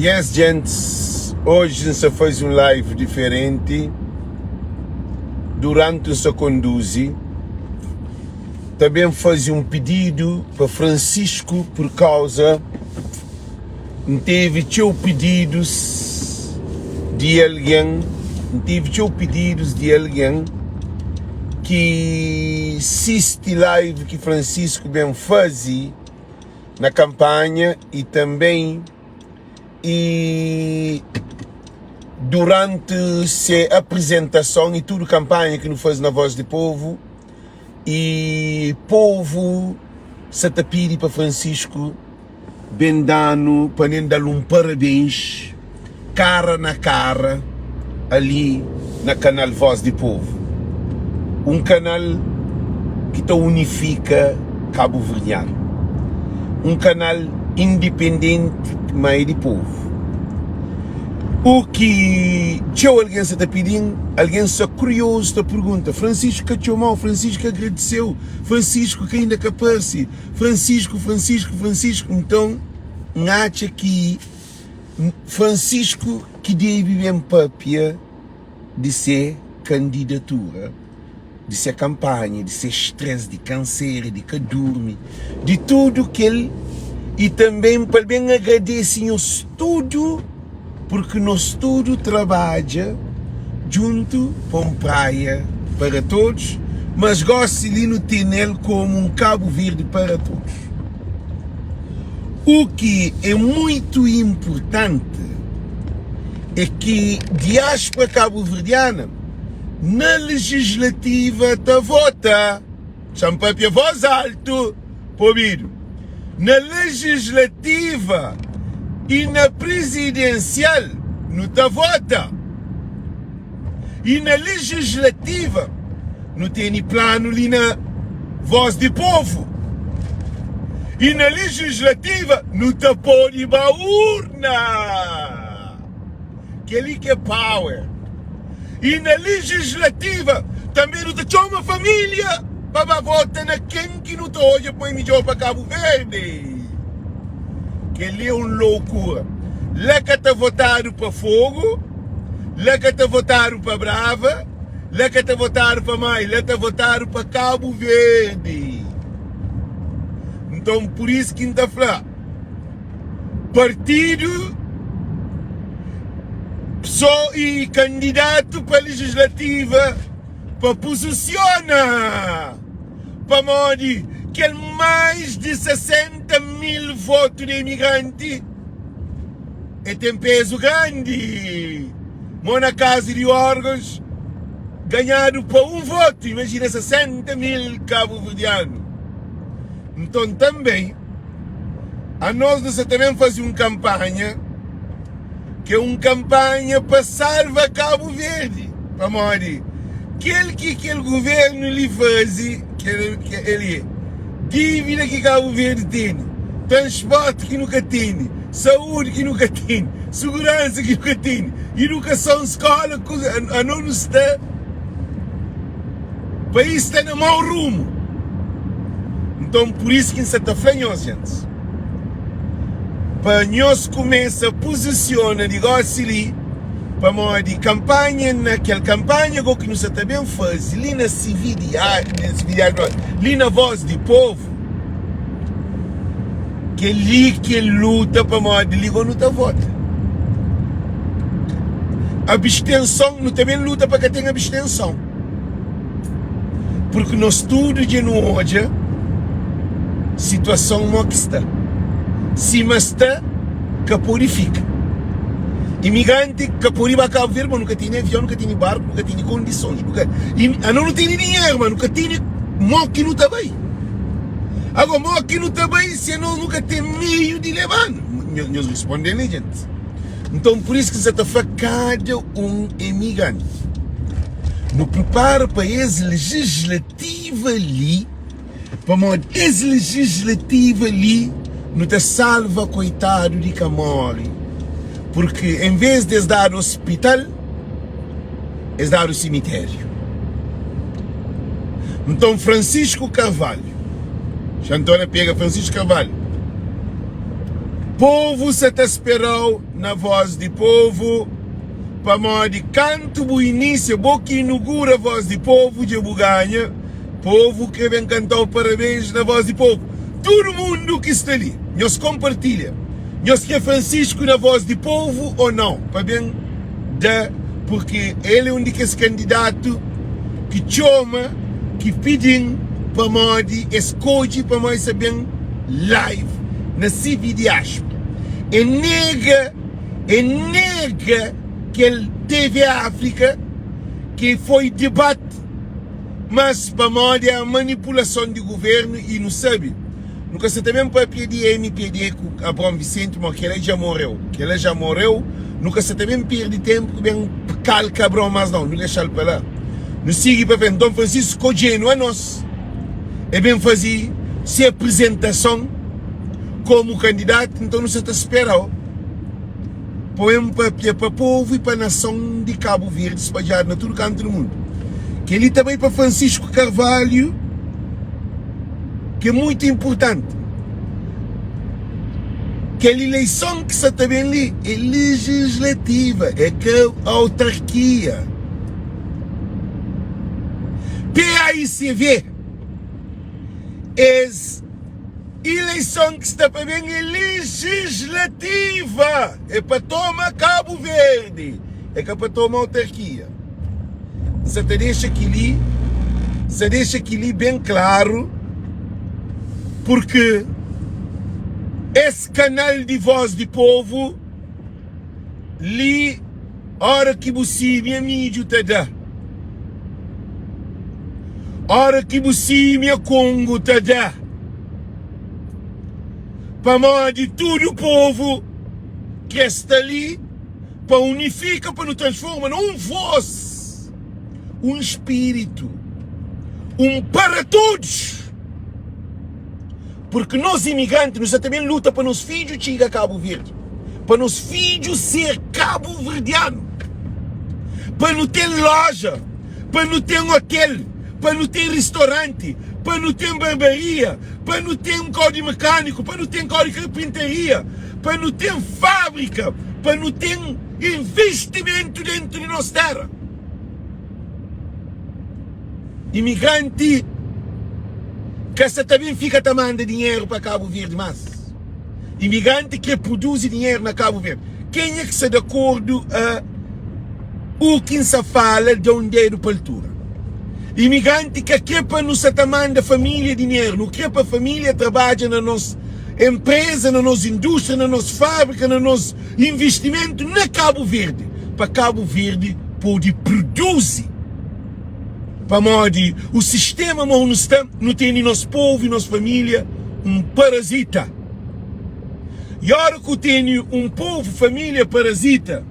Yes, gents, hoje se faz um live diferente. Durante se conduz, também faz um pedido para Francisco por causa teve teu pedidos de alguém, que assiste live que Francisco bem faz na campanha e também durante a apresentação e tudo campanha que nos faz na Voz do Povo, e povo se pede para Francisco bem dano para nem dar parabéns cara na cara ali na canal Voz do Povo, um canal que te unifica Cabo Verdeano, um canal independente mas de povo. O que alguém se está pedindo, alguém se curioso te pergunta: Francisco que te mal, Francisco agradeceu, Francisco que ainda capaz, Francisco, então acha que Francisco que deve bem papia de ser candidatura, de ser campanha, de ser estresse, de câncer, de que dorme, de tudo que ele, e também para bem agradecer o estudo, porque no estudo trabalha junto com praia para todos, mas gosta de no ter nele como um Cabo Verde para todos. O que é muito importante é que diáspora cabo-verdiana na legislativa te vota, champa a voz alto, ouvido, na legislativa e na presidencial não te vota, e na legislativa não tem plano ali na Voz do Povo, e na legislativa não te pode ir a urna, que ali que é power, e na legislativa também não te chama família para votar na quem que não te olha para melhor para Cabo Verde, que ele é uma loucura. Lá que te votaram para Fogo, lá que te votaram para Brava, lá que te votaram para mais, lá te votaram para Cabo Verde. Então por isso que está falando, partido só e candidato para a legislativa para posiciona para modo que é mais de 60 mil votos de imigrante e tem peso grande. Na Casa de órgãos ganhado por um voto, imagina 60 mil cabo-verdianos. Então também a nós também fazer uma campanha, que é uma campanha para salvar Cabo Verde, para modo que aquele governo lhe faz, que ele dívida que Cabo Verde tem, transporte que nunca tem, saúde que nunca tem, segurança que nunca tem, educação, escola, a não está, o país está no mau rumo. Então por isso que está falando, gente, para nós começar a posicionar negócio ali, para modo de campanha, naquela campanha que nós também faz, ali na civilidade, ali na Voz do Povo, que ali que luta para modo de ligar não te vota. Abstenção, não também luta para que tenha abstenção. Porque no estudo de hoje, situação não está. Se mas está, que purifica. Imigrante que por ir para Cabo Verde, mas nunca tem avião, nunca tem barco, nunca tem condições, não tem dinheiro, mas nunca tem mão que não está bem. Agora, mão que não está bem, se não nunca tem meio de levar. Nós respondemos, gente. Então, por isso que você está falando, cada um imigrante não prepara para esse legislativo ali, para modo esse legislativo ali, não te salva, coitado de Camori. Porque em vez de dar o hospital, é dar o cemitério. Então Francisco Carvalho, Antônio pega Francisco Carvalho, Povo se te esperou na voz de povo, para modo de canto o início, boca inaugura a voz de povo, de ganha, povo que vem cantar parabéns na voz de povo. Todo mundo que está ali, nós compartilha, nós que é Francisco na voz de povo ou não, para bem da, porque ele é um daqueles candidatos que chama, que pedem para modo de escolhe para mais saber live na CV diáspora. E nega que ele teve a África, que foi debate, mas para modo a manipulação do governo e não sabe. Nunca se também para pedir MPD com Abrão Vicente, mas que ele já morreu. Nunca se também perde tempo, bem calca Abrão, mas não deixa ele para lá. Não siga para ver, Dom Francisco Cogeno a nós. É bem fazer se apresentação como candidato, então não se te espera. Põe para o povo e para a nação de Cabo Verde, espalhado na todo canto do mundo. Que ele também para Francisco Carvalho, que é muito importante. Que a eleição que se também ali é legislativa, é que a autarquia. PAICV é eleição que está para bem é legislativa, é para tomar Cabo Verde, é que é para tomar autarquia. Você deixa aquilo bem claro, porque esse canal de voz de povo, li, hora que você minha mídia te dá, hora que você minha Congo te dá, para modo de todo o povo que está ali, para unificar, para nos transformar num voz, um espírito, um para todos. Porque nós imigrantes, nós também luta para nos filhos chegar a Cabo Verde, para nos filhos ser cabo-verdiano, para não ter loja, para não ter hotel, para não ter restaurante, para não ter barbearia, para não ter um código mecânico, para não ter um código de carpintaria, para não ter fábrica, para não ter investimento dentro de nossa terra. Imigrante que essa também fica tomando dinheiro para Cabo Verde, mas imigrante que produz dinheiro na Cabo Verde. Quem é que está de acordo o que se fala de onde é para a altura? Imigrante que quer para nos tomando a família dinheiro, não quer para a família trabalha na nossa empresa, na nossa indústria, na nossa fábrica, no nosso investimento na Cabo Verde. Para Cabo Verde pode produzir. Para modo o sistema não tem em nosso povo e nossa família um parasita. E a hora que tem um povo, família parasita,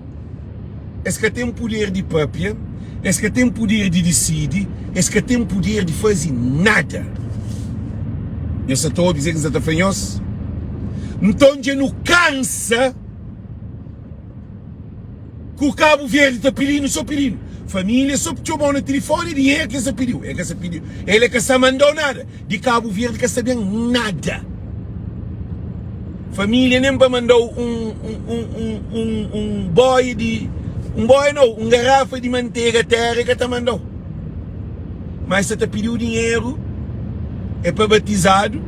é que tem poder de própria, é que tem poder de decidir, é que tem poder de fazer nada. Eu só estou a dizer que você está fanhoso. Então já não cansa que o Cabo Verde está pedindo, só pedindo. Família só chamou no telefone e dinheiro que se pediu. É que se pediu. Ele é que se mandou nada. De Cabo Verde que sabia nada. Família nem mandou um boy de... uma garrafa de manteiga terra que te mandou. Mas se te pediu dinheiro, é para batizado,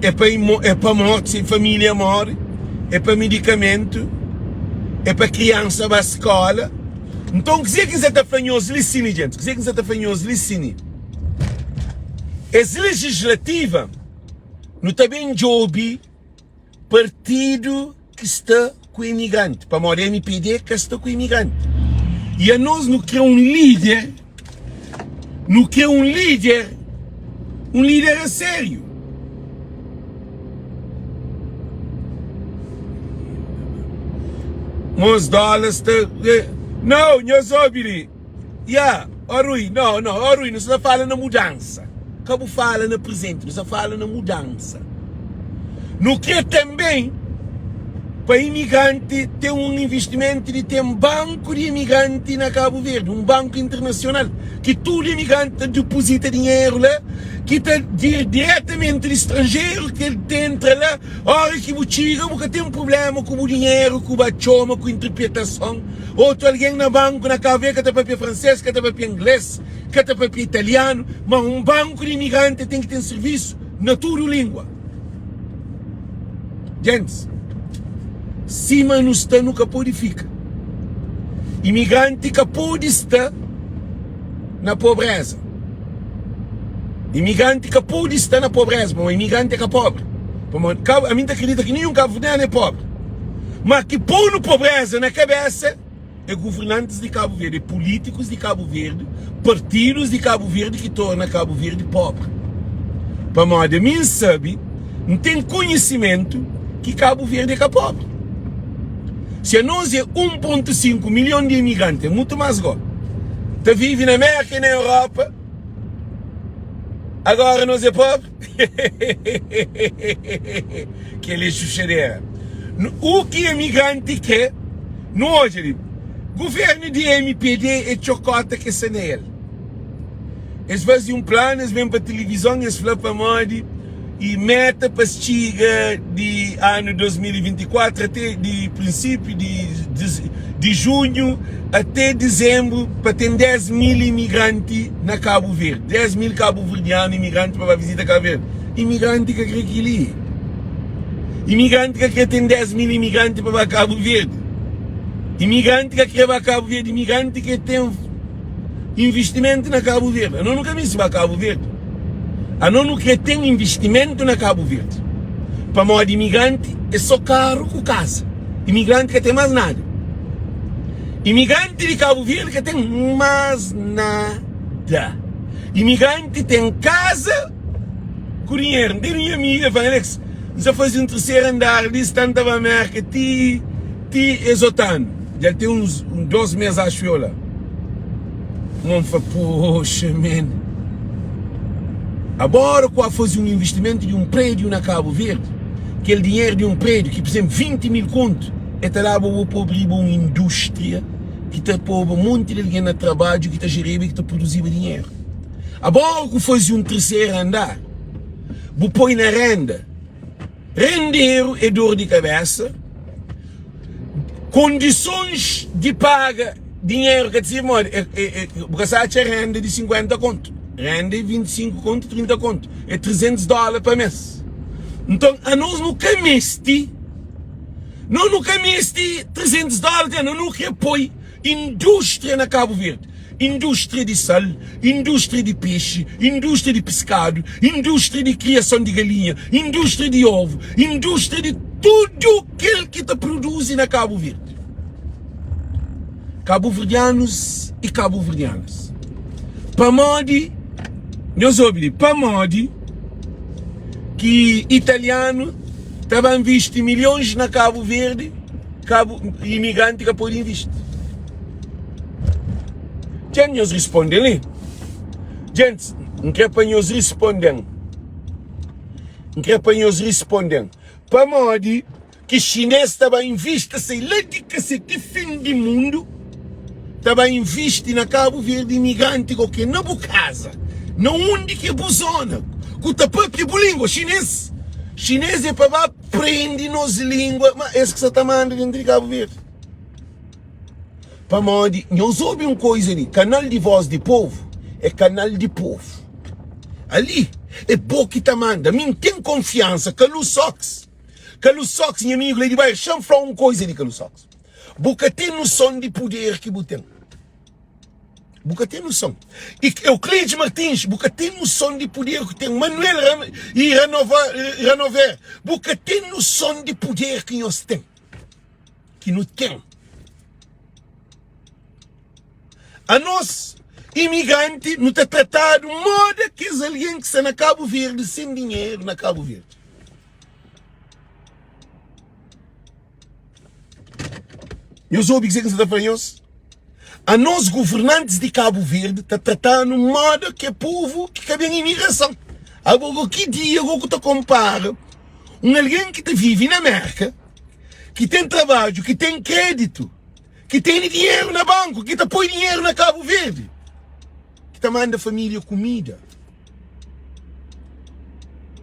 é para morte, se a família morre, é para medicamento, é para criança para a escola. Então, que você está fanhoso, listen, gente. Que você está fanhoso, listen. Essa legislativa não está bem job partido que está com o imigrante. Para morar MPD que está com o imigrante. E a nós não quer um líder, um líder a sério. Uns dólares não, eu sou Billy. Rui, não, Rui, não se fala na mudança. Como fala no presente, não se fala na mudança. No que também para imigrante ter um investimento de ter um banco de imigrante na Cabo Verde, um banco internacional, que todo imigrante deposita dinheiro lá, que está diretamente do estrangeiro, que ele entra lá, hora que você chega, porque tem um problema com o dinheiro, com a choma, com a interpretação, outro alguém na banco, na Cabo Verde, que está para francês, que está para inglês, que está para italiano, mas um banco de imigrante tem que ter serviço na toda língua. Gente, cima não está, nunca pode ficar. Imigrante que pode estar na pobreza. Imigrante que pode estar na pobreza, mas imigrante que é pobre. A mim acredita que nenhum cabo-verdiano é pobre. Mas que põe na pobreza na cabeça é governantes de Cabo Verde, políticos de Cabo Verde, partidos de Cabo Verde que tornam Cabo Verde pobre. Para modo a mim sabe, não tem conhecimento que Cabo Verde é pobre. Se nós é 1,5 milhão de imigrantes, é muito mais agora. Tá vive na América e na Europa. Agora nós é pobre. Que ele chuchadeira. O que imigrante quer, não hoje, governo de MPD é chocota que se nele. Eles fazem um plano, eles vêm para a televisão, eles falam para moda e meta para estiga de ano 2024 até de princípio de junho até dezembro para ter 10 mil imigrantes na Cabo Verde. 10 mil cabo-verdianos imigrantes para visitar Cabo Verde. Imigrante que quer que ali. Imigrante que quer ter 10 mil imigrantes para Cabo Verde. Imigrante que quer para Cabo Verde. Imigrante que tem investimento na Cabo Verde. Eu nunca me para Cabo Verde. Eu não quer ter investimento na Cabo Verde. Para modo imigrante é só carro com casa. Imigrante que tem mais nada. Imigrante de Cabo Verde que tem mais nada. Imigrante tem casa com dinheiro. Tem minha amiga, fala, Alex, você faz um terceiro andar, disse tanta América, ti exotando. Já tem uns 12 meses a chola. Não fala, poxa, man. Agora, qual fazer um investimento de um prédio na Cabo Verde? Aquele dinheiro de um prédio, que por exemplo 20 mil contos, é lá para abrir uma indústria que está pondo um monte de alguém no trabalho, que está gerando, que está produzindo dinheiro. Agora, que fazer um terceiro andar, vou pôr na renda. Rendeiro é dor de cabeça, condições de paga, dinheiro que se mora, você renda de 50 contos. Rende 25 conto, 30 conto. É $300 por mês. Então, a nós nunca meste. Nós nunca meste $300. Nós nunca apoio indústria na Cabo Verde. Indústria de sal, indústria de peixe, indústria de pescado, indústria de criação de galinha, indústria de ovo, indústria de tudo aquilo que te produz na Cabo Verde. Cabo-verdianos e cabo-verdianas. Para modo nós ouvimos, para modo que italiano estava a investir milhões na Cabo Verde, imigrante que pode investir. Gente, nós respondem ali. Gente, não quer para nós responder. Não quer para nós responder. Para modo que chinês estava a investir, sei lá de que fim do mundo, estava a investir na Cabo Verde, imigrante que não é casa. Não onde que é zona, que está própria língua chinês. Chinês é para aprender nos línguas, mas esse que você está mandando dentro de Cabo Verde. Para modo, nós ouvimos uma coisa ali, canal de voz de povo, é canal de povo. Ali, é pouco que está mandando. Mim tem confiança, Calu Sox, minha amigo, ele vai chanfrar uma coisa ali, Calu Sox. Porque tem noção de poder que você tem. Porque tem noção. E Euclides Martins, porque tem noção de poder que tem. Manuel e Renover, porque tem noção de poder que nós temos. Que não tem. A nós, imigrante, não está tratado de modo que é alguém que está na Cabo Verde sem dinheiro na Cabo Verde. Eu sou o que você está falando. A nós, governantes de Cabo Verde, está tratando de modo que é povo que cabe em imigração. Agora, que dia eu te comparo alguém que vive na América, que tem trabalho, que tem crédito, que tem dinheiro na banco, que põe dinheiro na Cabo Verde, que manda a família comida.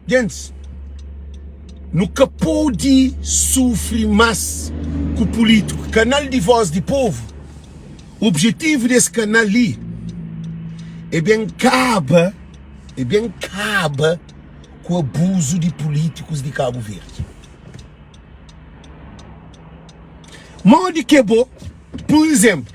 Gente, nunca pode sofrer mais que o político. Canal de Voz do Povo, o objetivo desse canal ali é bem acaba com o abuso de políticos de Cabo Verde. Modo que é bom, por exemplo,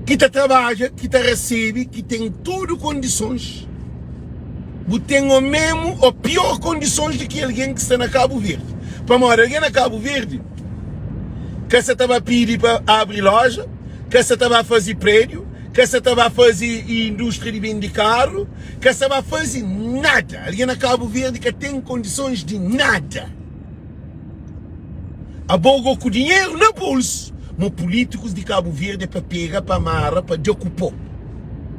que trabalha, que recebe, que tem tudo condições, que tem o mesmo ou pior condições do que alguém que está na Cabo Verde. Para morar alguém na Cabo Verde, que você estava a pedir para abrir loja, que você estava a fazer prédio, que você estava a fazer indústria de vender carro, que você estava a fazer nada. Alguém na Cabo Verde que tem condições de nada. A boga com dinheiro na bolsa. Mas políticos de Cabo Verde para pegar, para amarrar, para ocupar.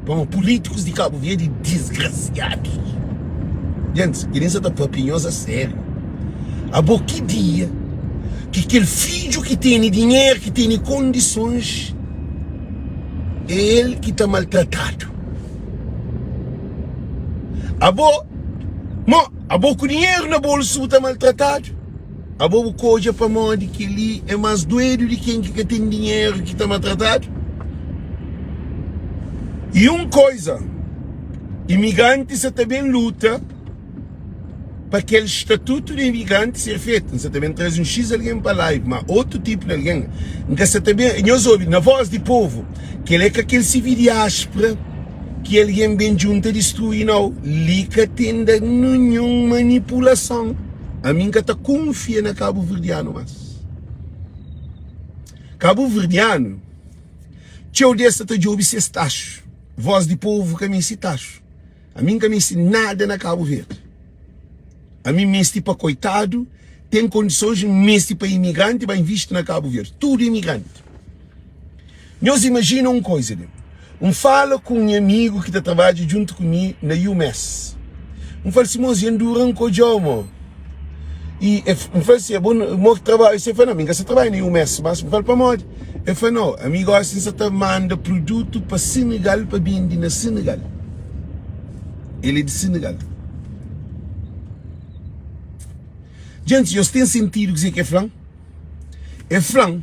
Mas políticos de Cabo Verde desgraciados. Gente, querem ser papinhosa sério. A boa que dia que aquele filho que tem dinheiro, que tem condições, é ele que está maltratado. A boa com dinheiro na bolsa está maltratado. A boa coisa para modo que ele é mais doido de quem que tem dinheiro que está maltratado. E uma coisa, imigrantes também luta para aquele estatuto de imigrante ser feito. Você também traz um X alguém para lá, mas outro tipo de alguém. Então você também, nós ouvimos na Voz do Povo, que ele é que aquele civil de áspera, que alguém bem junto a destruir, não. Liga tenda nenhuma manipulação. A mim que está confia na Cabo Verdeano, mas Cabo Verdeano, teu dessa tá de obter tacho. Voz do Povo que me tacho. A mim que me nada na Cabo Verde. A mim me para coitado, tem condições de para imigrante, bem visto na Cabo Verde. Tudo imigrante. Nós imaginamos uma coisa, fala com um amigo que trabalha junto comigo na UMS. Fala assim, moço, Duran Kojomo. E eu falei assim, bom trabalho, você fala, não, você trabalha em um mês, mas eu falo para modo. Eu falei, não, amigo, assim você manda produto para Senegal, para vender na Senegal. Ele é de Senegal. Gente, eu tenho sentido que você é flan. É flan,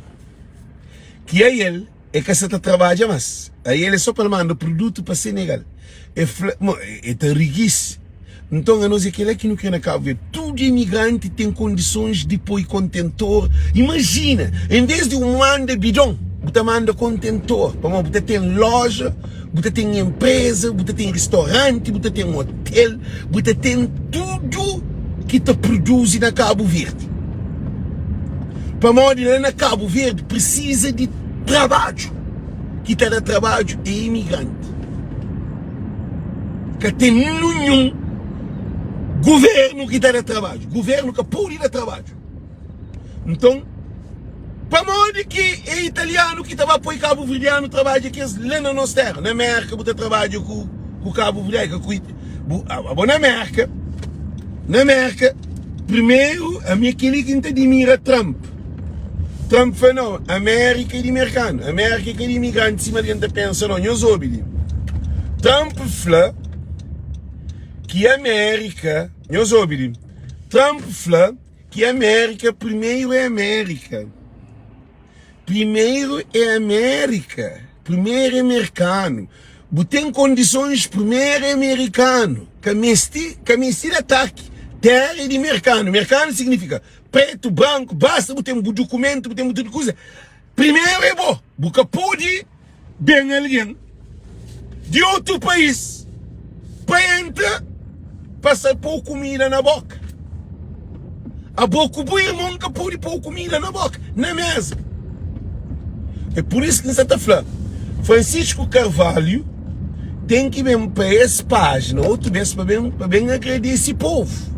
que é ele, é que você trabalha mais. Aí ele é só para mandar produto para Senegal. É flan, é riquíssimo. Então, nós aquele que não quer na Cabo Verde, todo imigrante tem condições de pôr contentor. Imagina, em vez de manda bidão, você manda contentor. Você tem loja, você tem empresa, você tem restaurante, você tem hotel, você tem tudo que te produz na Cabo Verde. Para morar na Cabo Verde, precisa de trabalho. Que está de trabalho é imigrante. Que tem nenhum governo que dá de trabalho, governo que pode dar trabalho. Então, para modo que é italiano que estava para Cabo Verdeano trabalha aqui lá na nossa terra, na América, você trabalha com Cabo Verde, na América, primeiro, a minha querida admira Trump. Trump falou, não, América é de americano, América é de imigrante, cima de gente pensa, não, eu sou Trump falou que a América, Trump falou que a América primeiro é América. Primeiro é América. Primeiro é americano. Tem condições, primeiro é americano. Que me ataque. Terra é de americano. Americano significa preto, branco, basta ter um documento, ter muita coisa. Primeiro é bom. Porque pode bem alguém de outro país para entrar, passar por comida na boca. A boca do irmão que pode pôr comida na boca, na mesa. É por isso que você está falando. Francisco Carvalho tem que vir para essa página, outra vez para bem agredir esse povo.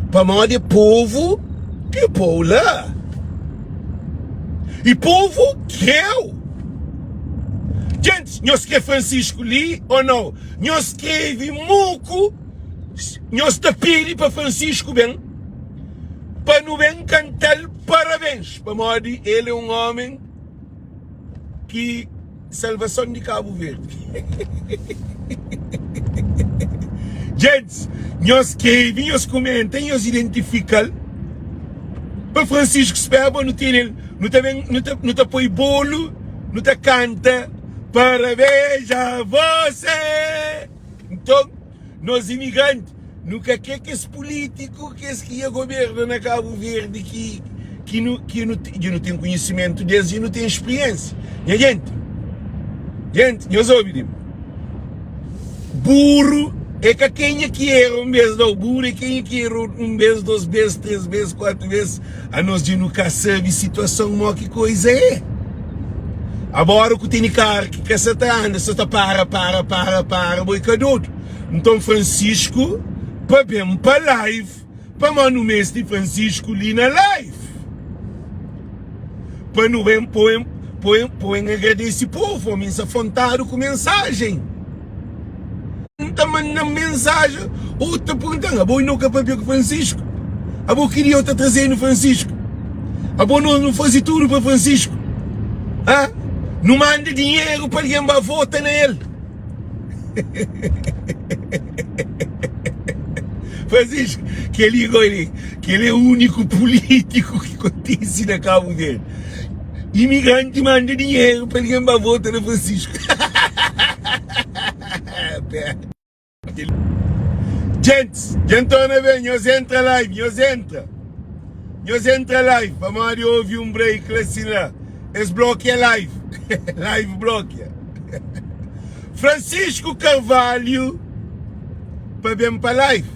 Para modo de povo que povo lá. E povo que eu. Gente, nós que Francisco li ou não? Nós escreve muco nós te pedimos para Francisco bem, para não bem cantar parabéns, para modo ele é um homem que salvação de Cabo Verde. Gente, nós escrevemos, nós comentam, nós identificamos. Para Francisco Sperbo não te põe bolo, não te canta parabéns a você. Então, nós imigrantes, nunca quer que esse político, que esse que ia governo na Cabo Verde, que não tem conhecimento deles e não tem experiência. E gente, nós ouvimos. Burro é que quem é que erra um mês, não. Burro é quem é que erra um mês, 2 vezes, 3 vezes, 4 vezes. A nós de nunca saber situação, mal que coisa é. Agora que tem carro, que você está andando, você está para, boi cadudo. Então Francisco, para bem para live, para mano mês de Francisco ali na live. Para não bem, põe agradecer povo, homem, se afrontado com mensagem. Então manda mensagem, outra perguntando, a boa nunca para ver com Francisco. A boa queria outra trazer no Francisco. A boa não faz tudo para Francisco. Ah? Não manda dinheiro para alguém para votar nele. Francisco, que ele é o único político que acontece na Cabo Verde. Imigrante manda dinheiro para alguém para votar no Francisco. Gente, bem, nós entra live, nós entra live, vamos ouvir um break assim lá, eles bloqueiam live, live bloqueia. Francisco Carvalho, para bem para live.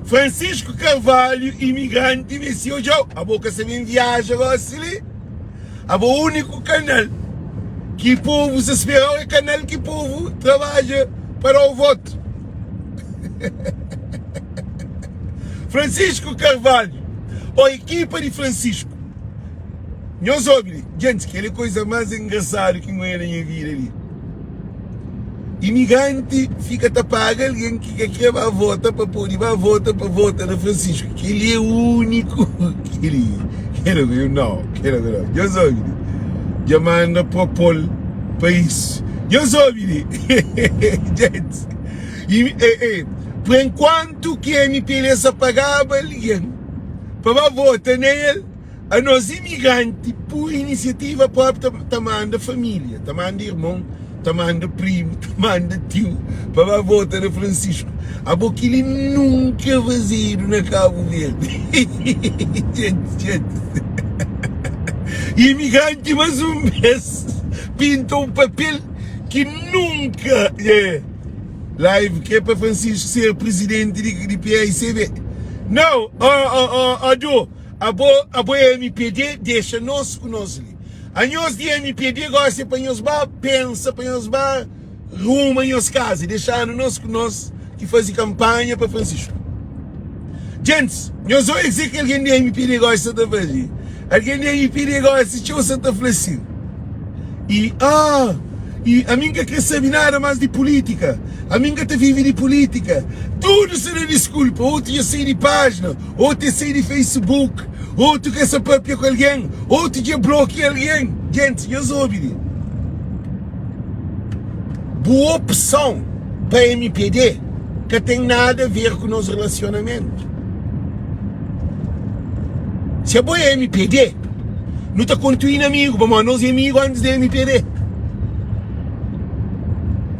Francisco Carvalho, imigrante, disse hoje, a boca se vem viagem agora, a o único canal que o povo se espera é o canal que o povo trabalha para o voto. Francisco Carvalho, a equipa de Francisco, nós ouvimos, gente, que é a coisa mais engraçada que não é na minha vida ali. Imigrante fica a pagar alguém que quer votar para pôr, vai votar para votar na Francisco, que ele é o único que ele não, nós ouvimos. Já manda propor para isso. Eu sou gente. Por enquanto que a MPLS pagava alguém para votar nele, a nós imigrantes, por iniciativa própria, manda família, manda irmão, manda primo, manda tio, para votar no Francisco. A boca ele nunca vazio na Cabo Verde. gente. Imigrante mais um mês pintou um papel que nunca live que é para Francisco ser presidente de PAICB. Não, a boa MPD deixa nós conosco. A nós de MPD gosta para nós pensa, para nós rumo em nós casa, deixando nós conosco que faz campanha para Francisco. Gente, nós vamos dizer que alguém de MPD gosta de fazer. Alguém de MPD gosta de Santa Flecil. E a mim que quer saber nada mais de política, a mim que vive de política, tudo será desculpa, outro ia sair de página, outro ia sair de Facebook, outro quer se apropriar com alguém, outro ia bloquear alguém. Gente, eu sou ouvindo. Boa opção para a MPD, que tem nada a ver com o nosso relacionamento. Se a boa MPD, não está construindo amigo, vamos nós amigos antes da MPD.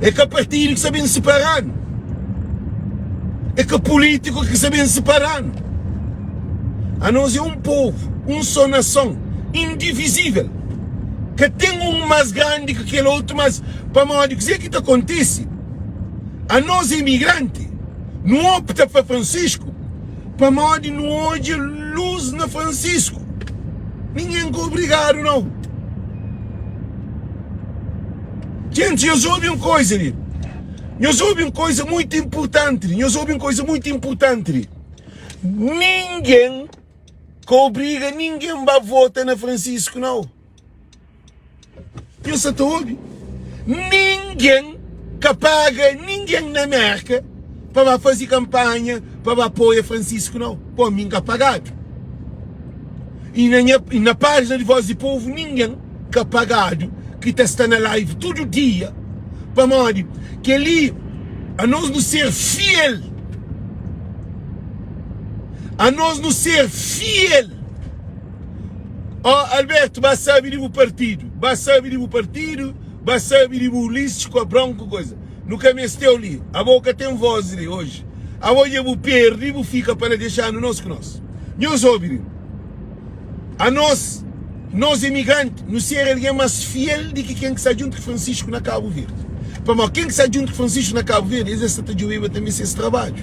É que a partido que sabem separar. É que a político que sabem separar. A nós é um povo, uma só nação, indivisível. Que tem um mais grande que aquele outro, mas para dizer que isso acontece. A nós imigrante, não opta para Francisco, para não hoje luz na Francisco. Ninguém é obrigado, não. Gente, eu ouvi uma coisa ali. Eu ouvi uma coisa muito importante. Ninguém que obriga ninguém a votar na Francisco, não. Eu só estou ouvindo. Ninguém que paga ninguém na América para fazer campanha, para apoiar Francisco, não. Pô, mim que pagado. E na página de Voz do Povo, ninguém que pagado, que está na live todo dia, para modo que ali, a nós não ser fiel, a nós não ser fiel. Alberto, vai saber o partido, vai saber o partido, vai saber o Ulisses com a bronca, coisa. Nunca me esteu ali, a boca tem voz ali hoje. A olha o perde, o fica para deixar no nosso que nós. Nós ouvimos. A nós imigrantes, não ser alguém mais fiel do que quem que está junto com Francisco na Cabo Verde. Mas quem que está junto com Francisco na Cabo Verde, eles estão também esse trabalho.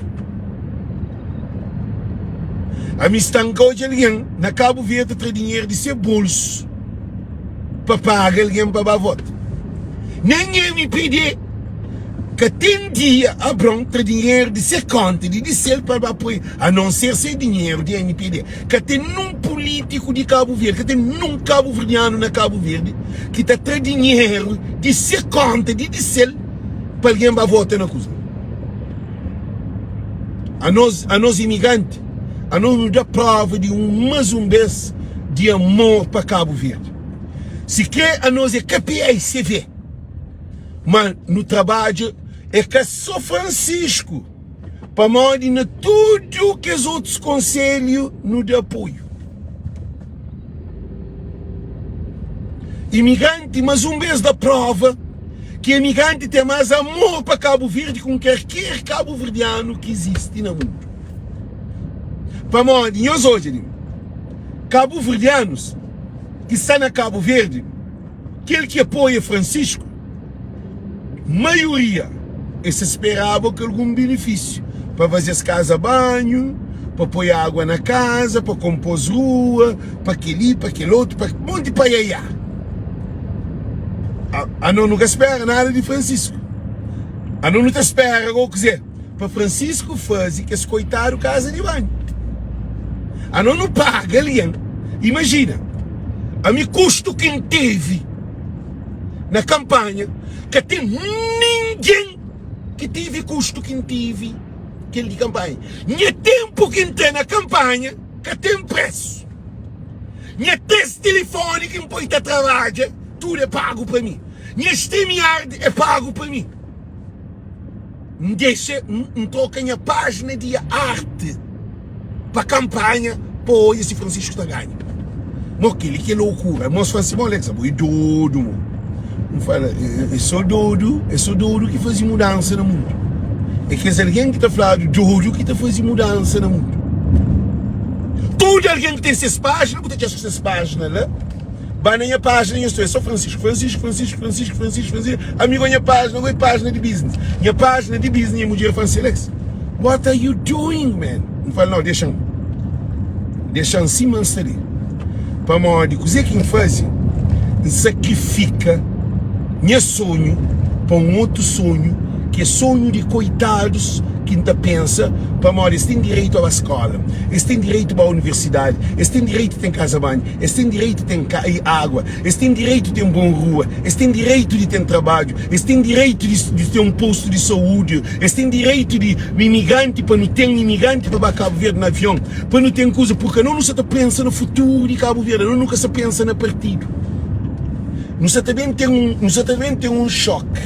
A mim está hoje alguém na Cabo Verde ter dinheiro de seu bolso para pagar alguém para votar. Ninguém me pede que tem dia a ter dinheiro de ser conta, de ser para apoiar, a não ser sem dinheiro de NPD. Que tem um político de Cabo Verde, que tem um cabo-verdiano na Cabo Verde, que está ter dinheiro de ser conta, de ser para alguém para votar na coisa. A nós imigrantes, a nós nos dá prova de mais um vez de amor para Cabo Verde. Se quer a nós é KPI CV, mas no trabalho é que só Francisco para modo na tudo que os outros conselhos nos dão apoio. Imigrante, mas um vez da prova que imigrante tem mais amor para Cabo Verde com qualquer cabo-verdiano que existe no mundo. Para modo, nós hoje, cabo-verdianos que estão na Cabo Verde, aquele que apoia Francisco, maioria, eles esperavam que algum benefício para fazer as casas banho, para pôr água na casa, para compor rua, para aquele, para aquele outro, para um monte de paiaiá. A não nunca espera nada de Francisco. A não nunca espera, ou dizer, para Francisco fazer que esse coitado casa de banho. A não paga ali. Imagina, a me custo quem teve na campanha, que tem ninguém que teve custo quem teve aquele de campanha. Não é tempo que entra na campanha que tem preço. Não é teste telefone que põe a trabalhar, tudo é pago para mim. Não é StreamYard é pago para mim. Não deixa, não troca a página de arte para a campanha, pô, esse Francisco está ganhando. Mas aquele que é loucura. Mas Francisco, olha, sabe, doido, não fala, é só doido que faz mudança no mundo. É que é alguém que está falando doido que está fazendo mudança no mundo. Todo alguém que tem essas páginas, que tem essas páginas lá, vai na minha página, eu estou, é só Francisco. Amigo, minha página de business. Minha página de business é mulher Francisco. What are you doing, man? Não fala, não, deixa cima ali. Para modo, coisa que faz, sacrifica meu sonho para um outro sonho, que é sonho de coitados que ainda pensa, para modo, eles têm direito à escola, eles têm direito à universidade, eles têm direito de ter casa banho, eles têm direito de ter água, eles têm direito de ter uma boa rua, eles têm direito de ter trabalho, eles têm direito de ter um posto de saúde, eles têm direito de imigrante, para não ter imigrante para Cabo Verde no avião, para não ter coisa, porque não se pensa no futuro de Cabo Verde, não nunca se pensa no partido. Não se também tem um choque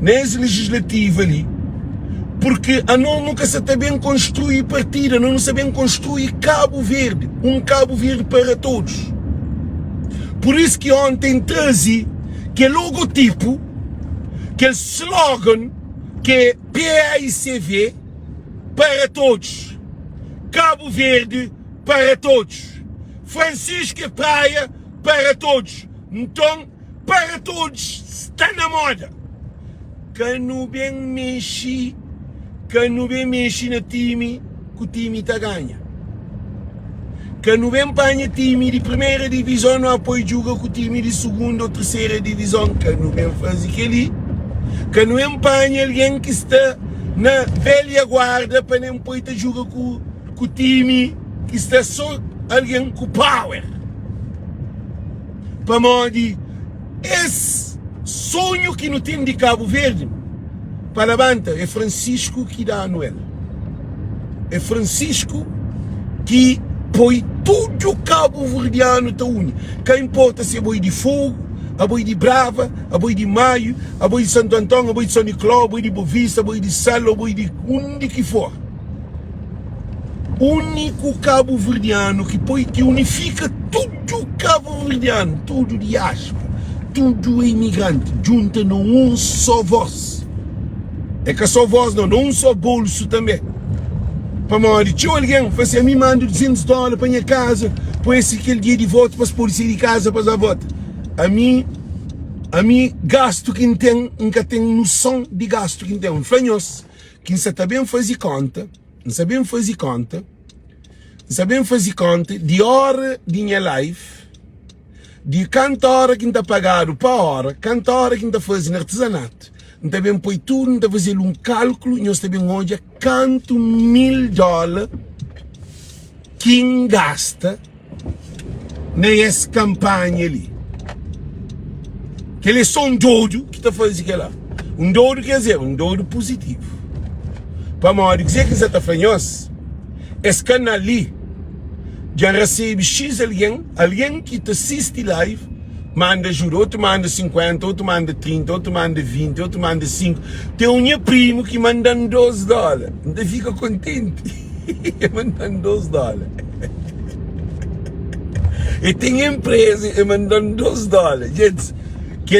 nas legislativas ali, porque a não nunca se também construir partido, não sabem construir Cabo Verde, um Cabo Verde para todos. Por isso que ontem trouxe que é logotipo, que é slogan, que é PAICV para todos, Cabo Verde para todos, Francisco Praia para todos. Então, para todos, está na moda. Que não bem mexe no time, que o time está ganha. Que não bem apanha time de primeira divisão, não apoia joga com o time de segunda ou terceira divisão. Que não bem faz aquele. Que não apanha alguém que está na velha guarda para não poder jogar com o time que está só alguém com power. Para modo, esse sonho que não tem de Cabo Verde, para levanta, é Francisco que dá a Noel. É Francisco que põe tudo o cabo-verdiano da Unha. Que importa se é boi de fogo, a boi de Brava, a boi de Maio, a boi de Santo Antônio, a boi de São Nicolau, a boi de Bovista, a boi de Salo, a boi de onde que for. Único cabo-verdiano que unifica tudo cabo-verdiano, tudo diáspora, tudo imigrante, junta num só voz. É que só voz não, num só bolso também. Para morrer, tinha alguém, você a mim manda $200 para minha casa, para esse aquele dia de voto, para pôr de casa para a voto. A mim gasto que tem, nunca tem noção de gasto que tem. Fanhos, que não sabem fazer conta, não sabem fazer conta de hora de minha life, de quanta hora que está pagado para hora, quanta hora que está fazendo artesanato. Não também põe tudo, não está fazendo um cálculo, nós também hoje quanto $1000 quem gasta nessa campanha ali. Que ele é só um doido que está fazendo aquilo lá. Um doido quer dizer, um doido positivo. Para morrer, dizer que você está fazendo, esse canal ali já recebe X alguém que te assiste live, manda ajuda, outro manda 50, outro manda 30, outro manda 20, outro manda 5. Tem um meu primo que manda $12. Então fica contente. Mandando $12. E tem empresa e mandando $12. Gente, que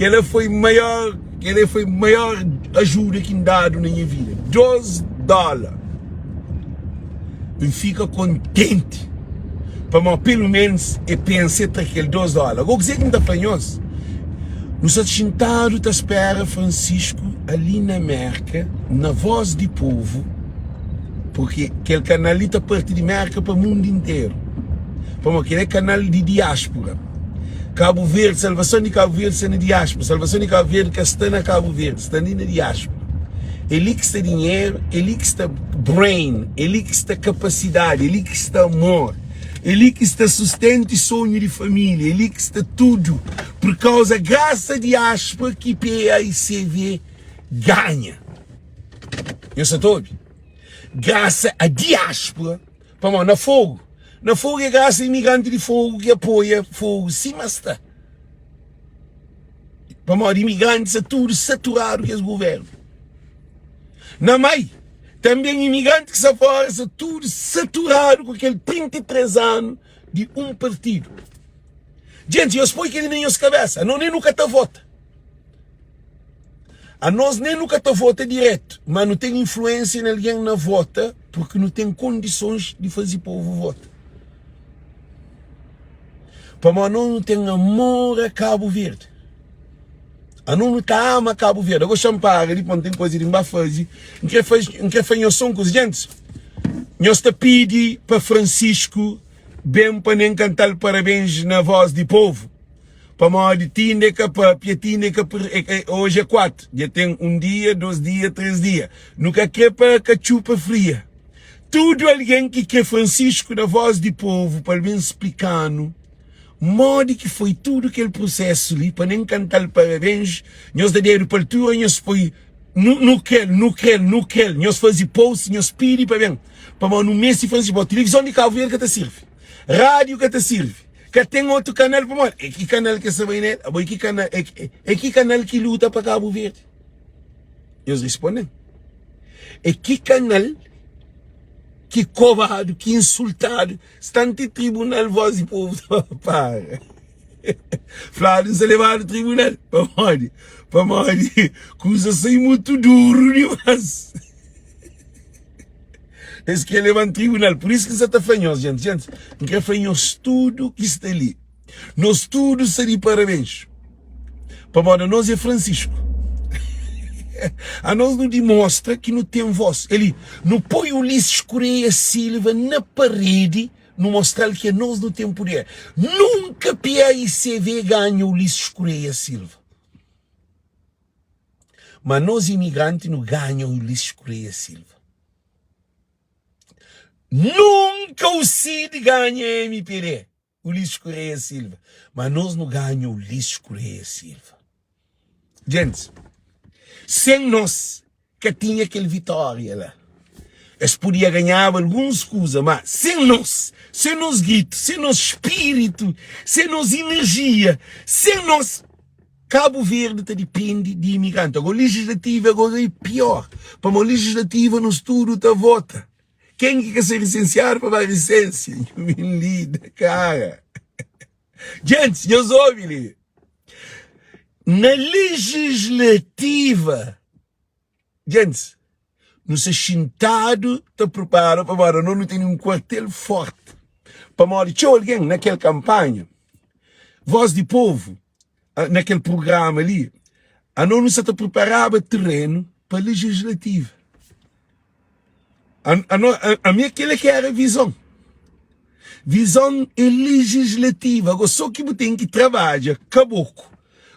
ela foi maior ajuda que dado na minha vida. $12. E fica contente. Para pelo menos eu pensei naquele $12. Agora dizer que não está fanhoso. Nós estamos sentados à espera, Francisco, ali na Merca, na Voz do Povo, porque aquele canal ali está parte de Merca para o mundo inteiro. Para aquele canal de diáspora. Cabo Verde, Salvação de Cabo Verde está na diáspora. Salvação de Cabo Verde está na Cabo Verde, está ali na diáspora. Ele que está dinheiro, ele que está brain, ele que está capacidade, ele que está amor. Ele que está sustento e sonho de família, ele que está tudo, por causa, graça de aspa, que PAICV ganha. Eu sou todo. Graça a diáspora, para na fogo. Na fogo é graça a imigrante de fogo que apoia fogo, sim, mas está. Para imigrantes é tudo saturado que é o governo. Na mãe. Também imigrante que se fora, tudo saturado com aquele 33 anos de um partido. Gente, eu suponho que ele nem os cabeça, a nós nem nunca está vota. A nós nem nunca está vota direto, mas não tem influência em alguém na vota, porque não tem condições de fazer o povo vota. Para nós não tem amor a Cabo Verde. A não está ama Cabo Verde. Eu vou chamar ali, não tem coisa de fazer. Não quer fazer som com os gente. Nós te pedi para Francisco, bem para nem cantar parabéns na Voz do Povo. Para mal de tindeca, para pietindeca, hoje é 4. Já tem 1 dia, 2 dias, 3 dias. Nunca quer para cachupa fria. Tudo alguém que quer Francisco na Voz do Povo, para bem explicando. Modo que foi tudo aquele processo ali, para nem cantar parabéns, nós deram para tu, nós foi, não quer, nós fazemos post, nós pedimos para bem, para no mês se faz televisão de Cabo Verde que te serve, rádio que te serve, que tem outro canal para morrer, é que canal que sabe, né? É que canal que luta para Cabo Verde? Eles respondem, é que canal que covarde, que insultado, está no tribunal Voz do Povo, para. Flávio se levar ao tribunal, para morrer, coisa assim muito duro demais. Esse que leva ao tribunal, por isso que você está fanhoso, gente, não quer fanhoso tudo que está ali. Nós tudo seria parabéns. Para morrer, nós é Francisco. A nós não demonstra que não tem voz. Ele não põe o Ulisses Correia Silva na parede, não mostrar que nós não temos poder. Nunca PAICV ganha o Ulisses Correia Silva. Mas nós imigrantes não ganhamos o Ulisses Correia Silva. Nunca o Cid ganha a MPD, Ulisses Correia Silva. Mas nós não ganhamos o Ulisses Correia Silva. Gente, Sem nós, que tinha aquele vitória lá. Eles podiam ganhar alguns coisas, mas sem nós grito, sem nosso espírito, sem nossa energia, sem nós, Cabo Verde depende de imigrante. Agora, legislativa agora é pior. Para uma legislativa, no estudo, tá vota. Quem quer ser licenciado para dar licença? Lida, cara. Gente, eu sou ali. Na legislativa, gente, no sentado está preparado para agora não tem um quartel forte. Para morrer, tinha alguém naquela campanha, Voz do Povo, naquele programa ali, a não se preparava terreno para a legislativa. A minha aquela que era a visão. Visão é legislativa. Agora só que você tem que trabalhar, caboclo.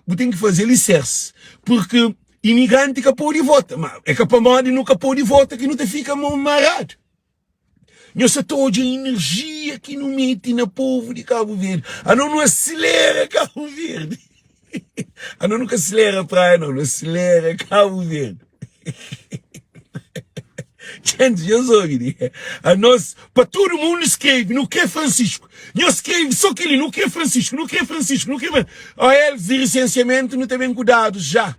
Você tem que fazer licença. Porque imigrante que pode votar. Mas é que para morrer nunca pode votar que não te fica marado. Nós toda a energia que não mete na povo de Cabo Verde. A não acelera Cabo Verde. A não nunca acelera a praia, não acelera Cabo Verde. Gente, eu sou a nós, para todo mundo escreve, não quer Francisco. Nós escreve só que ele não quer Francisco, não quer Francisco, não quer. A eles de licenciamento não tem bem cuidados já.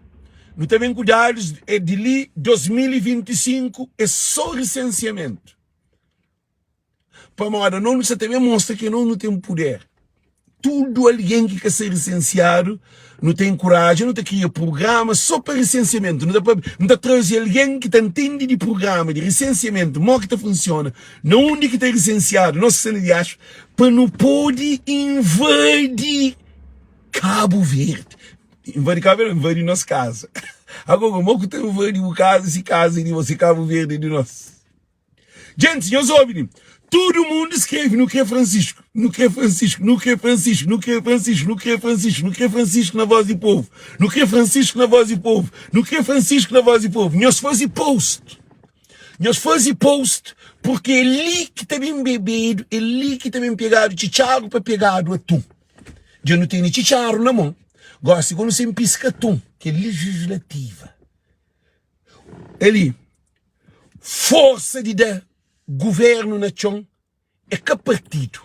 Não tem bem cuidados, é de ali 2025, é só licenciamento. Para moda, não se também mostra que não tem poder. Tudo alguém que quer ser licenciado não tem coragem, não tem que criar programa só para licenciamento. Não dá trazer alguém que entende de programa, de licenciamento, como que funciona, não onde que está licenciado, nossa cena de acho, para não poder invadir Cabo Verde. Invadir Cabo Verde, invadir nossa casa. Agora, como que tem invadir o casa, se casa de você, Cabo Verde de nós. Gente, eu sou todo mundo escreve, não quer Francisco, não quer Francisco, não quer Francisco, não quer Francisco, não quer Francisco, não quer Francisco na Voz do Povo, não quer Francisco na Voz do Povo, não quer Francisco na Voz do Povo. Nós fazemos post, porque é ali que está bem bebido, é ali que está bem pegado, chicharro para pegado atum. Já não tem nem chicharro na mão. Gosto quando você pisca atum, que é legislativa. Ali, força de dar governo na chão é que partido.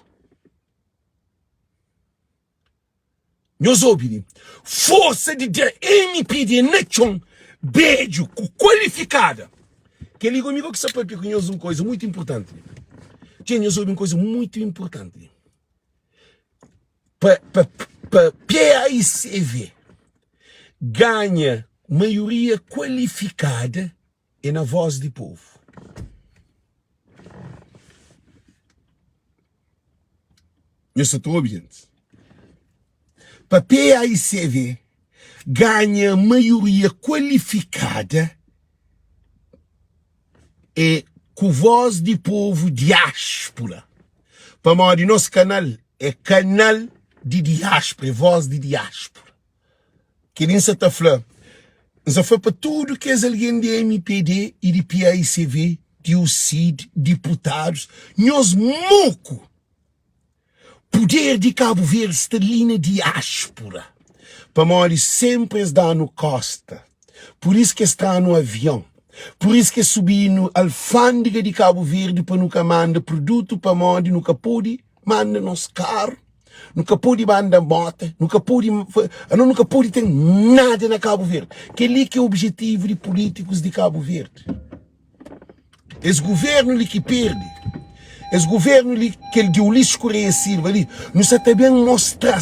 Nós ouvimos. Força de MPD na chão, beijo, qualificada. Que liga comigo que sabe que nós uma coisa muito importante. Gente, nós ouvimos uma coisa muito importante. Para PAICV ganha maioria qualificada é na Voz do Povo. Eu estou ouvindo. Para PAICV ganha maioria qualificada é com Voz do Povo diáspora. Para modo nosso canal é canal de diáspora, Voz de diáspora. Que nem se está falando. Nós foi para tudo que é alguém de MPD e de PAICV, de UCID, deputados, nós moco. Poder de Cabo Verde está ali na diáspora. Para morrer sempre está no costa. Por isso que está no avião. Por isso que subir no alfândega de Cabo Verde para nunca manda produto para morrer, nunca pode manda nos carros, nunca pode mandar moto, nunca pode ter nada na Cabo Verde. Que ali que é o objetivo de políticos de Cabo Verde. Esse governo ali que perde. Esse governo ali, que ele de Ulisses Correia Silva ali, não se também mostrar,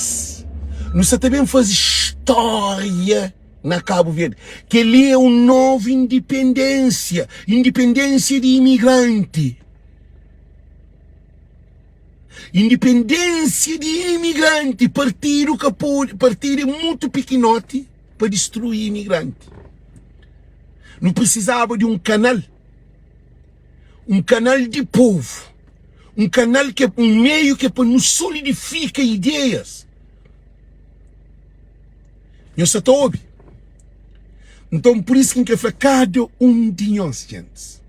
não se também fazer história na Cabo Verde, que ele é uma nova independência de imigrante. Independência de imigrante, partido é muito pequenote para destruir imigrante. Não precisava de um canal de povo. Um canal que é um meio que nos solidifica ideias. Eu só estou ouvindo. Então, por isso que foi cada um de nós, gente.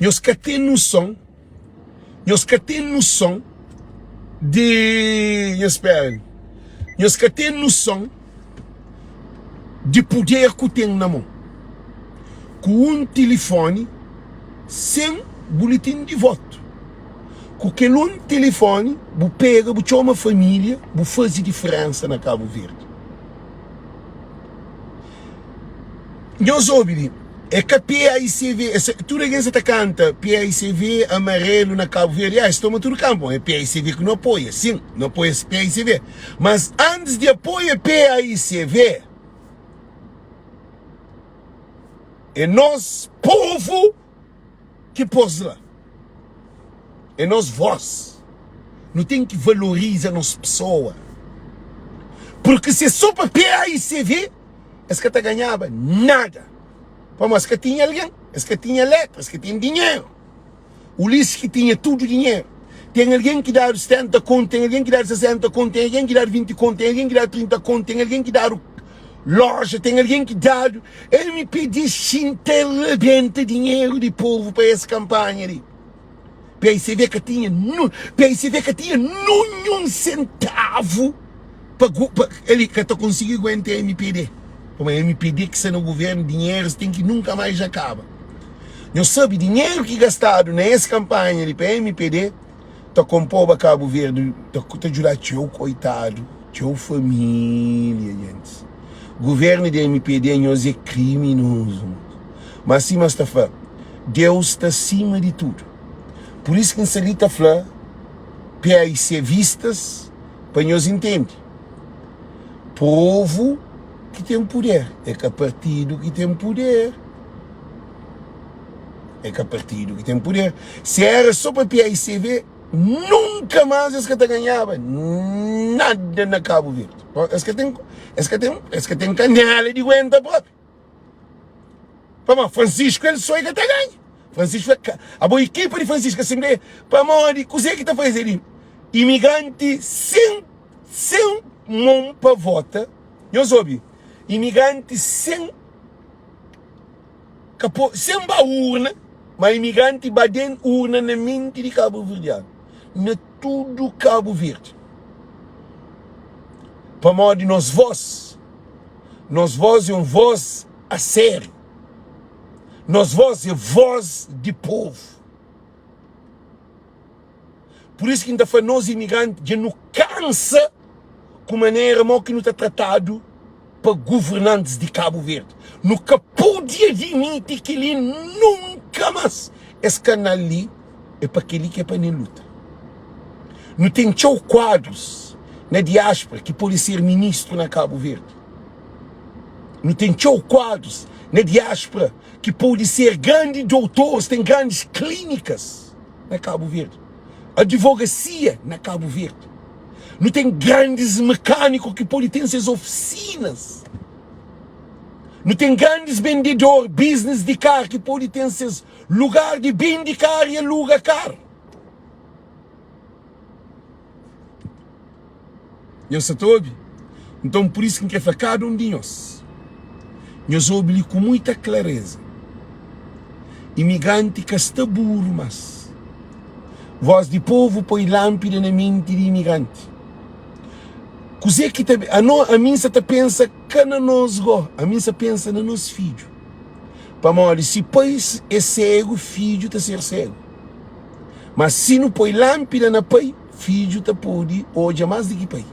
Nós que tem noção de... Nós que tem noção de poder que tem na mão. com um telefone sem boletim de voto. Com aquele um telefone, você pega, você chama uma família, você faz diferença na Cabo Verde. Nós ouvimos, é que a PAICV, tudo que você canta, PAICV amarelo na Cabo Verde, estamos tudo campo, é PAICV que não apoia, sim, não apoia esse PAICV. Mas antes de apoiar PAICV, é nós, povo, que pôs lá. É nós, voz. Não tem que valorizar as pessoas. Porque se é só para PAICV, esse que ganhava nada. Mas que tinha alguém, esse que tinha letras, que tinha dinheiro. O Ulisses que tinha tudo dinheiro. Tem alguém que dá 70 conto, tem alguém que dá 60 conto, tem alguém que dá 20 conto, tem alguém que dá 30 conto, tem alguém que dá loja, tem alguém que dá. Ele me pediu rebenta dinheiro de povo para essa campanha ali. PAICV que tinha nenhum centavo para ele que está conseguindo aguentar a MPD. Como a MPD que está no governo, dinheiro tem que nunca mais acaba. Não sabe, dinheiro que gastado nessa campanha ali para a MPD, está com o povo a Cabo Verde, está ajudando teu coitado, teu família, gente. O governo da MPD nós é criminoso. Mas sim, Mustafa, Deus está acima de tudo. Por isso que em Salita fala, PAIC vistas, para nós entender. Povo que tem poder, é que a partido que tem poder. É que a partido que tem poder. Se era só para PAICV, nunca mais esse que ganhava nada na Cabo Verde. Esse que tem canela de aguenta própria. Mas Francisco, ele só é que ganha. Francisco, a boa equipe de Francisco Assembleia, para morrer, o que está fazendo? Imigrante sem mão para votar, eu soube, imigrante sem urna, mas imigrante badem urna na mente de Cabo Verde, na tudo Cabo Verde. Para morrer, nós voz é um voz a sério. Nós voz é voz de povo. Por isso que ainda foi nós imigrantes já não cansa com maneira que não está tratado para governantes de Cabo Verde. Nunca podia admitir que ele nunca mais. Esse canal ali é para aquele que é para nem luta. Não tem tchau quadros na diáspora que pode ser ministro na Cabo Verde. Não tem tchau quadros na diáspora que pode ser grandes doutores, tem grandes clínicas na Cabo Verde. Advocacia na Cabo Verde. Não tem grandes mecânicos que podem ter suas oficinas. Não tem grandes vendedores, business de carro que podem ter seus lugares de bem de carro e aluga carro. Eu sei tudo. Então por isso que é cada um de nós. Nós ouvimos com muita clareza. Imigrante que está burro, mas voz de povo põe lâmpada na mente de imigrante. Coisa que a mim se pensa que não nós go, a mim se pensa no nosso filho. Para morrer, se pois é cego, filho está ser cego. Mas se não põe lâmpada na pai, filho está pode hoje mais do que pai.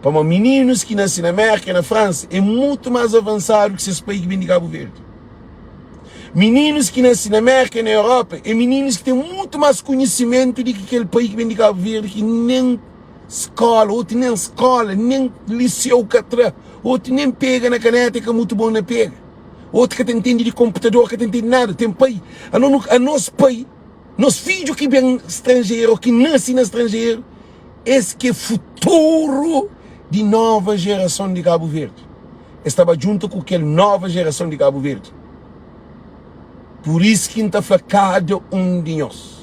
Para meninos que nascem na América e na França, é muito mais avançado que esses países que vêm de Cabo Verde. Meninos que nascem na América e na Europa, é meninos que têm muito mais conhecimento do que aquele país que vem de Cabo Verde, que nem escola, outro nem escola, nem liceu catra, outro nem pega na caneta que é muito bom na pega. Outro que tem entende de computador, que tem entende nada, tem pai. A nosso pai, nosso filho que vem estrangeiro, que nasce no estrangeiro, esse que é futuro de nova geração de Cabo Verde. Estava junto com aquela nova geração de Cabo Verde. Por isso que está cada um de nós.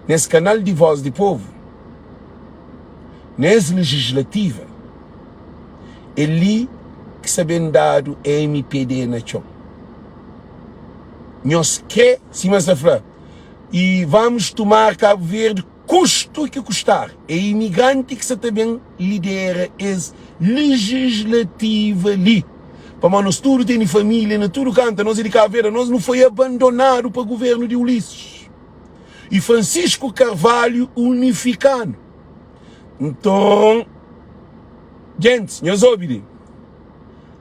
Nesse canal de Voz de Povo, nessa legislativa, ele que sabem dado MPD na chão. Nós quer, sim, mas e vamos tomar Cabo Verde, custo que custar. É imigrante que se também lidera essa legislativa ali. Para nós tudo tem família, na tudo canta, nós de Cabo Verde, nós não foi abandonado para o governo de Ulisses. E Francisco Carvalho unificando. Então, gente, nós ouvimos,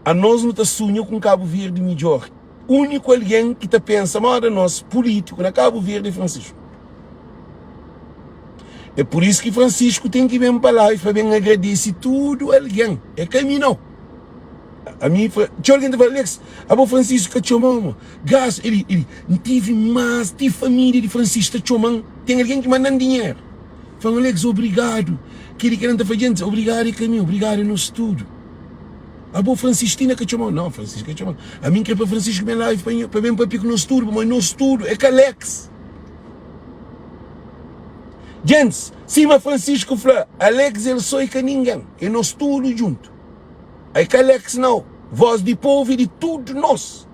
a nós não está sonhando com Cabo Verde melhor. Único alguém que está pensando, mas nós político na Cabo Verde é Francisco. É por isso que Francisco tem que vir para lá e para bem agradecer tudo alguém. É caminho. A mim, tinha alguém que fala, Alex, a Francisco que chamou, gás, ele não tive mais, tive família de Francisco que chamou, tem alguém que manda dinheiro. Fala, Alex, obrigado. Que ele quer fazer, obrigado é caminho, obrigado é nosso tudo. A boa Francistina que chamou, não, Francisco que chamou. A mim que é para Francisco bem live, para bem para pico nosso tudo, mas nosso tudo é que Alex. Gente, cima Francisco fala, Alex ele só é que ninguém, é nosso tudo junto. Aí que Alex não, voz de povo e de tudo nós.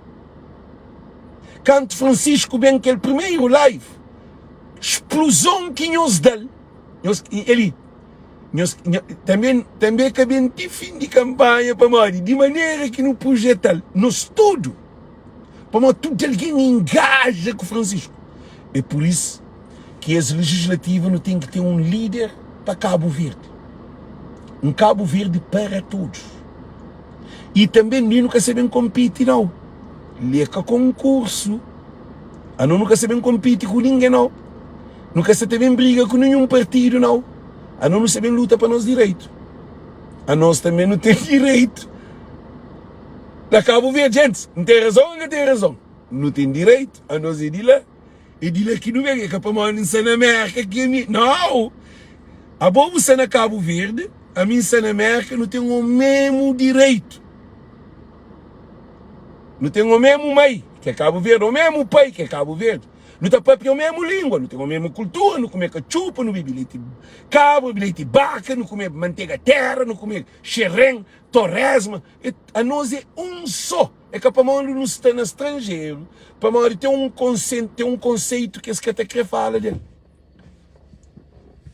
Quando Francisco vem aquele primeiro live, explosão que nos dá, ele, também que bem de fim de campanha para morrer, de maneira que no projeto, nós tudo, para tudo alguém engaja com Francisco. É por isso que as legislativas não tem que ter um líder para Cabo Verde. Um Cabo Verde para todos. E também nunca sabem competir, não. Leca concurso. A não nunca sabem competir com ninguém, não. Nunca sabem briga com nenhum partido, não. A não sabem luta para nós direito. A nós também não tem direito. Na Cabo Verde, gente, não tem razão ou não tem razão? Não tem direito. A nós é de lá. E de lá que não vem, que é para nós não na América. Não! A boa você na Cabo Verde, a mim na América não tem o mesmo direito. Não tem o mesmo mãe, que é Cabo Verde, o mesmo pai, que é Cabo Verde. Não tem a mesma língua, não tem a mesma cultura, não come cachupa, não bebe leite cabra, bebe leite vaca, não come manteiga terra, não come xerém, torresma. A nós é um só. É que para nós não está no estrangeiro, para nós tem um conceito que esse que até quer falar dele.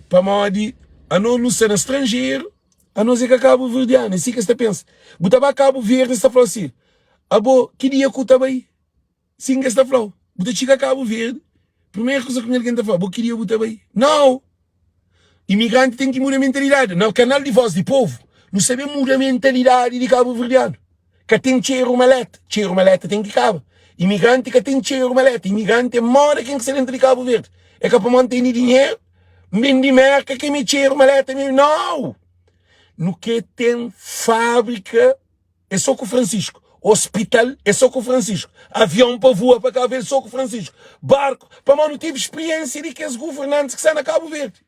Para nós, a nós não está no estrangeiro, a nós é que é Cabo Verdeano. É assim que você pensa. Botava Cabo Verde, está falando assim. Abo, queria que eu estava aí. Sim, que está falando. Bota chica Cabo Verde. Primeira coisa que alguém está falando, queria que eu estava aí. Não! Imigrante tem que mudar a mentalidade. Não, canal de voz de povo. Não sabe mudar a mentalidade de Cabo Verdeano. Que tem cheiro maleta. Cheiro maleta tem que Cabo. Imigrante que tem cheiro maleta. Imigrante mora quem que se dentro de Cabo Verde. É que para manter dinheiro, vem de merca que me cheiro maleta. Não! No que tem fábrica, é só com o Francisco. Hospital é só com o Francisco. Avião para voar para Cabo Verde só com o Francisco. Barco, para mim não tive experiência de que os governantes que estão na Cabo Verde.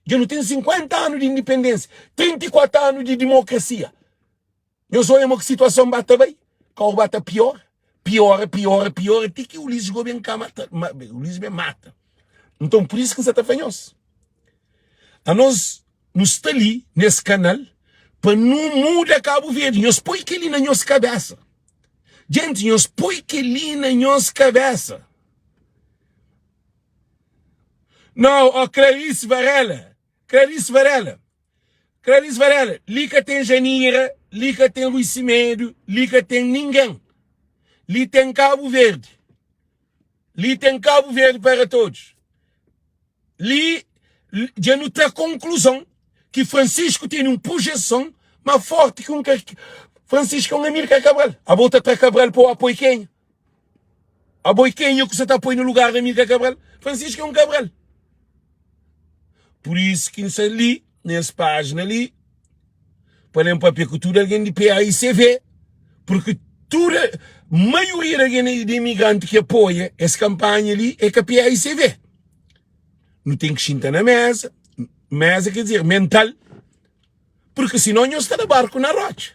Eu não tenho 50 anos de independência, 34 anos de democracia. Eu sou em uma situação bata bem, qual bata pior, até que o Ulisses Gomes mata. O Ulisses me mata. Então por isso que você está fanhoso. A nós está ali, nesse canal, para não mudar Cabo Verde. Nós põe que ali na nossa cabeça. Gente, nós põe que ali na nossa cabeça. Não, ó Clarice Varela, Lica tem Janira, Lica tem Luís Cimedo, Lica tem ninguém. Li tem Cabo Verde. Li tem Cabo Verde para todos. Li, já não tem conclusão que Francisco tem uma projeção mais forte que Francisco é um Amílcar Cabral. A volta para Cabral para o apoio quem? Apoio quem que você está apoiando no lugar de Amílcar Cabral? Francisco é um Cabral. Por isso que isso ali, nessa página ali, para um papel que tudo alguém de PAICV, porque toda a maioria de imigrantes que apoia essa campanha ali é que a PAICV. Não tem que sentar na mesa quer dizer, mental, porque senão nós está de barco na rocha.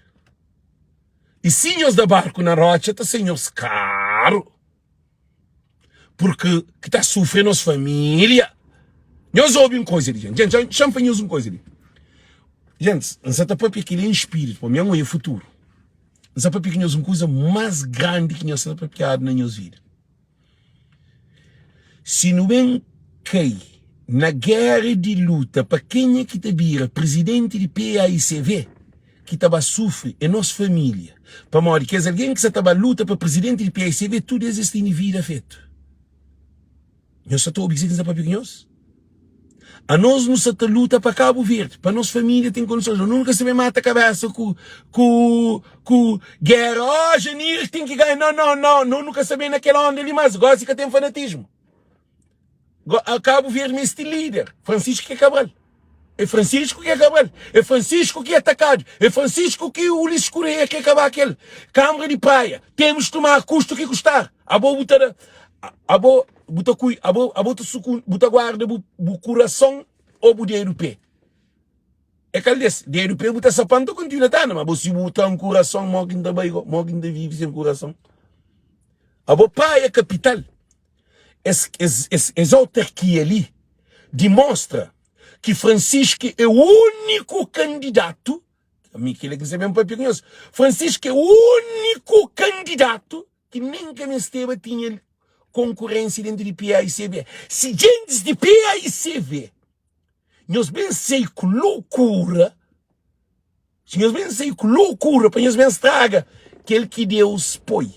E se nós da barco na rocha, está sem nós caro. Porque que está sofrendo nossa família. Nós ouvimos coisa ali, gente. Champanhamos uma coisa ali. Gente, não se para que ele é espírito, para mim é o futuro. Não se para que nós uma coisa mais grande que nós está para na nossa vida. Se não vem cair na guerra de luta para quem é que te vira presidente de PAICV, que estava a sofrer, é nossa família. Para morrer, que é alguém que se estava luta para presidente do PICV, tudo existe em vida feito. Eu só estou obedecendo para pequenos. A nós não se luta para Cabo Verde, para nossa família tem condições. Eu nunca se me mata a cabeça com guerra. Oh, Janir tem que ganhar. Não, nunca sabia naquela onda ali, mas gosta que tem fanatismo. A Cabo Verde é este líder, Francisco que é Cabral. É Francisco que é Cabral. É Francisco que é atacado. É Francisco que o Ulisses Correia que acabar aquele. Câmara de praia. Temos de tomar custo que custar. A boa botar. Buta guarda o coração ou o dinheiro pé. É que desse, dinheiro pé buta sapando continua tendo, mas se botar um coração, morre da bairro, morre da vive sem coração. A boa praia capital. Essa autarquia ali demonstra que Francisco é o único candidato, a mim que ele quer saber um pouquinho, Francisco é o único candidato que nem que me esteve tinha concorrência dentro de PAICV. Se gente de PAICV, nós bem sei que loucura, se nós bem sei que loucura, para nós bem estraga, aquele que Deus põe,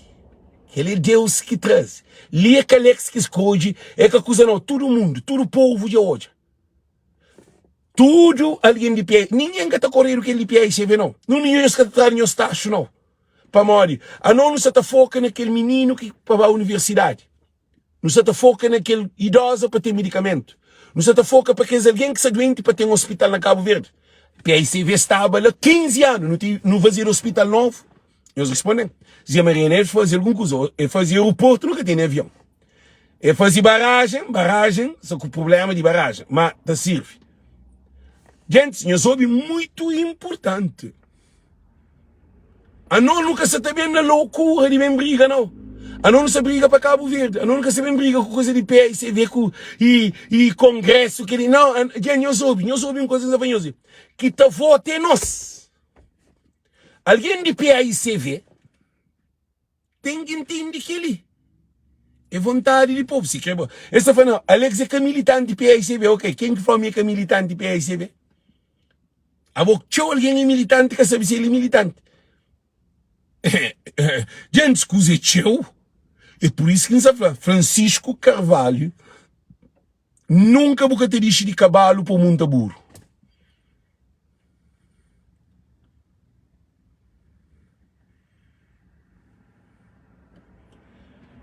ele é Deus que traz, ali é que Alex que escolhe, é que acusa não, todo mundo, todo o povo de hoje, tudo alguém de PAICV, ninguém que está correndo aquele de PAICV não, ninguém que está atrás de tacho não, para morrer, a não se está focando naquele menino que para a universidade. Não se está foca naquele idoso para ter medicamento. Não se está foca para aqueles alguém que está doente para ter um hospital na Cabo Verde. PICV estava lá 15 anos, não fazia hospital novo. Eles respondem. Dizia Maria Neves fazia alguma coisa. Ele fazia aeroporto, nunca tem avião. Ele fazia barragem, só que o problema é de barragem. Mas tá serve. Gente, nós soube muito importante. A não nunca se está vendo na loucura de bem briga, não. A não se briga para Cabo Verde, a nunca se briga com coisa de PICV e congresso, que não, nós ouvimos uma coisa zavanhosa, que tá vote nós. Alguém de PICV tem que entender que ele é vontade do povo, se quer. Essa foi não, Alex é que é militante de PICV, ok, quem que foi que é militante de PICV? A boca, alguém é militante que sabe se ele é militante. Gente, escusa, tchau. É por isso que nos fala, Francisco Carvalho nunca boca te dixe de cavalo para o Montaburo.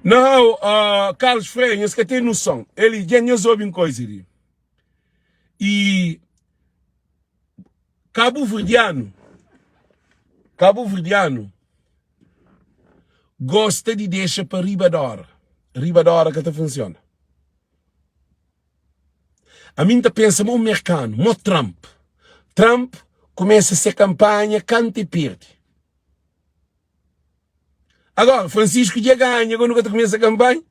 Não, Carlos Freire, que tem noção. Ele já nos ouve uma coisa ali. E Cabo Verdeano gosta de deixar para riba da hora que tá funciona. A mim tá pensa, o mercado, o Trump. Trump começa a ser campanha, canta e perde. Agora, Francisco já ganha, agora nunca começa a campanha.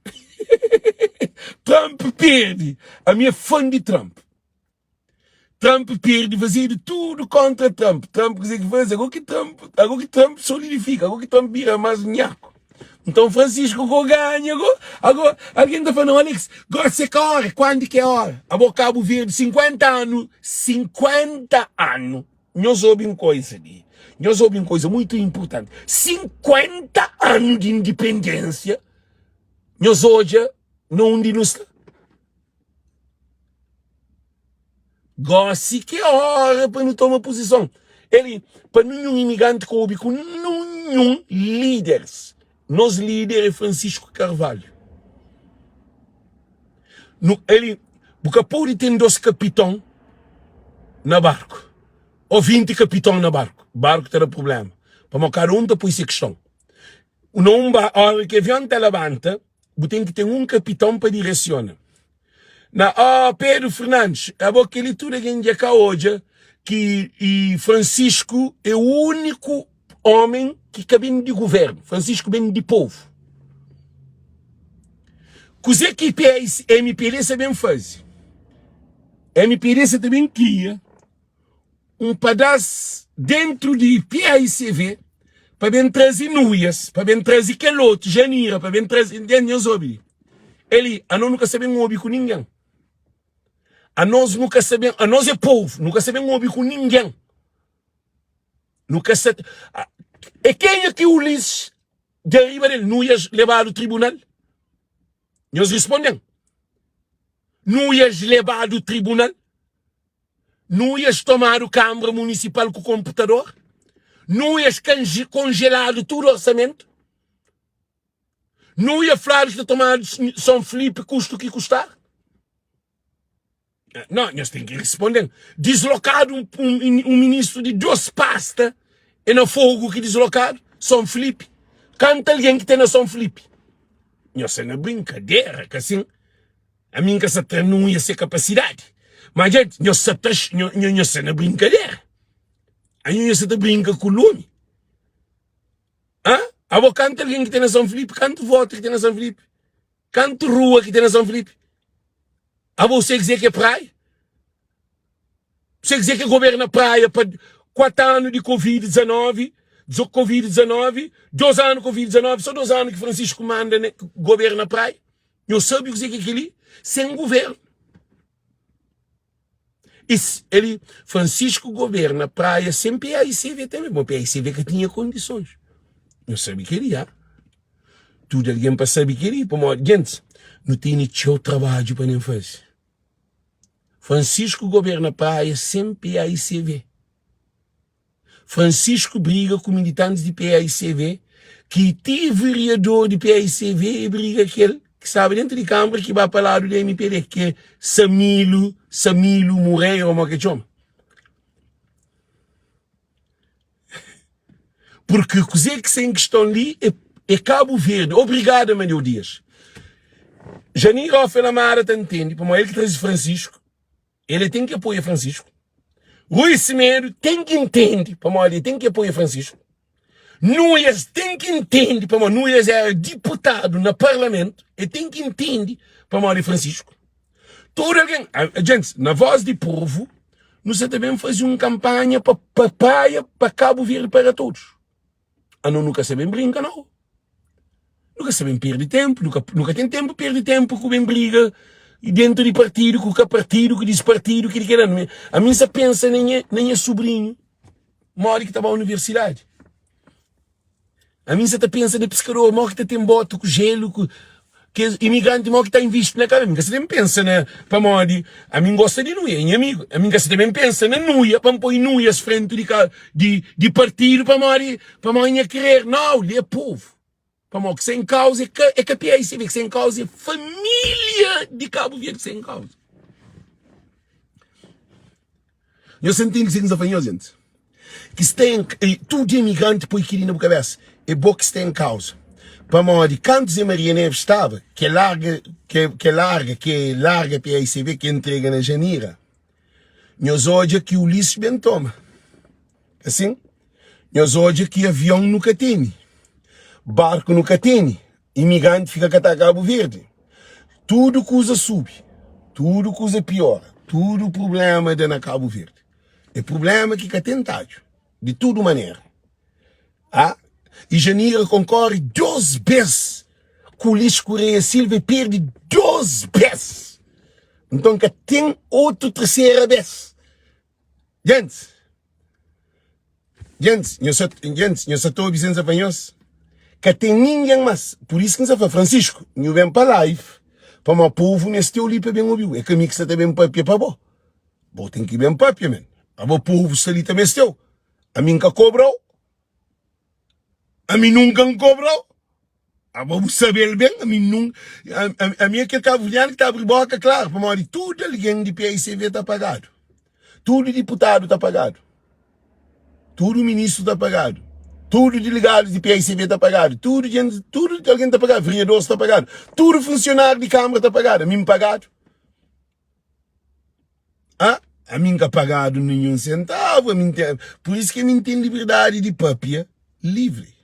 Trump perde. A minha fã de Trump. Trump perde, fazia tudo contra Trump. Trump consegue fazer, agora que Trump solidifica, agora que Trump vira mais nhaco. Então Francisco ganha, agora alguém está falando, Alex, agora você quer hora, quando que é hora? A Cabo Verde, 50 anos, nós ouvimos coisa ali, nós ouvimos coisa muito importante, 50 anos de independência, nós hoje, não onde nós está. Gosta que é hora para não tomar posição. Ele, para nenhum imigrante coube com nenhum líderes. Nosso líder é Francisco Carvalho. Ele, porque pode ter 2 capitães na barco. Ou 20 capitães na barco. Barco terá problema. Para cada um depois é questão. A hora que o avião te levanta, tem que ter um capitão para direcionar. Pedro Fernandes, aquele tudo que a gente cá hoje, que Francisco é o único homem que cabe de governo. Francisco vem de povo. Coisa que MPLS bem faz. MPLS também cria um pedaço dentro de PAICV para bem trazer nuias, para bem trazer quelote, janeiro, para bem trazer ele, a nós nunca sabemos um hobby com ninguém. A nós nunca sabemos, a nós é povo, nunca sabemos um hobby com ninguém. Nunca sabemos. E quem é que o Ulisses deriva dele? Não ias levar ao tribunal? Eles respondem. Não ias levar ao tribunal? Não ias tomar o Câmara Municipal com o computador? Não ias congelar todo o orçamento? Não ia falar que tomar São Felipe custa o que custar? Não, eles têm que responder. Deslocado um ministro de 2 pastas e no fogo que deslocado São Felipe. Canta alguém que tem na São Felipe. Isso é na brincadeira, que assim, a mim que essa não ia ser capacidade. Mas, gente, isso é na brincadeira. Aí você brinca com o lume. A vou canta alguém que tem na São Felipe, canta voto que tem na São Felipe, canta rua que tem na São Felipe. A você dizer que é praia? Você dizer que governa praia para 4 anos de Covid-19, 2 anos de Covid-19, só 2 anos que Francisco manda, né, governa praia. Eu sabia dizer que aquele sem governo. Francisco governa praia sem PAICV também. Bom, PAICV que tinha condições. Eu sabia que ele ia. Tudo alguém para saber que ele ia. Gente, não tem nem trabalho para nem fazer. Francisco governa praia sem PAICV. Francisco briga com militantes de PAICV, que tem vereador de PAICV e briga aquele que estava dentro de Câmara que vai para o lado do MPD, que é Samilo Moreira, ou que chama. Porque coisa que sem questão ali é Cabo Verde. Obrigado, Manuel Dias. Janir Ofelamara te entende, como ele que traz Francisco, ele tem que apoiar Francisco. Rui Semedo tem que entender, como ele tem que apoiar Francisco. Nunes tem que entender, como Nunes é deputado no parlamento, e tem que entender, como ele Francisco. Todo alguém, gente, na voz do povo, nós também fazemos uma campanha para Cabo Verde para todos. Nunca sabem brincar, não. Nunca sabem perder tempo, nunca tem tempo perder tempo com bem briga dentro de partido, com o partido, com esse partido, que quer. A mim só pensa nem é sobrinho, mora que estava na universidade. A mim só pensa na pescador, mora que tem boto, com gelo, que é imigrante, mora que está invisto na cara. A mim só também pensa na, para mori, a mim gosta de nuia, em amigo. A mim só também pensa na nuia, para me pôr nuias frente de partido, para mori a querer. Não, ele é povo. Para mori, que sem causa é que a PAICV, que sem causa é família de Cabo Verde, sem causa. Eu senti que se nos apanhou, gente. Que se tem, tudo imigrante põe aquilo na cabeça. É bom que se tem causa. Para mori, quando Zé Maria Neves estava, que larga a PAICV, que entrega na Janira, nós olhamos que o Ulisses bem toma. Assim? Nós olhamos que avião nunca tem. Barco nunca tem. Imigrante fica a Cabo Verde. Tudo coisa sube. Tudo coisa piora. Tudo problema de na Cabo Verde. É problema que é tentado. De toda maneira. E Janira concorre 2 vezes com o Ulisses Correia Silva e perde 2 vezes. Então que tem outra terceira vez. Gente, eu só estou dizendo para nós que tem ninguém mais. Por isso que nós falamos, Francisco, eu venho para live, para o meu povo, nesse teu ali para bem ouvir. É que a mim que você também papia para bom. Bom, tem que ir bem papia, man. A meu povo, se ali também teu. A mim que cobrou. A mim nunca me cobrou. Vamos saber bem, a mim nunca. A mim é que Cabo Verde que está abrindo boca, claro, para mim, tudo alguém de PAICV está pagado. Tudo deputado está pagado. Tudo ministro está pagado. Tudo delegado de PAICV está pagado. Tudo alguém está pagado. Vereador está pagado. Tudo funcionário de Câmara está pagado. A mim pagado. A mim que pagado nenhum centavo. Por isso que a mim tem liberdade de papia livre.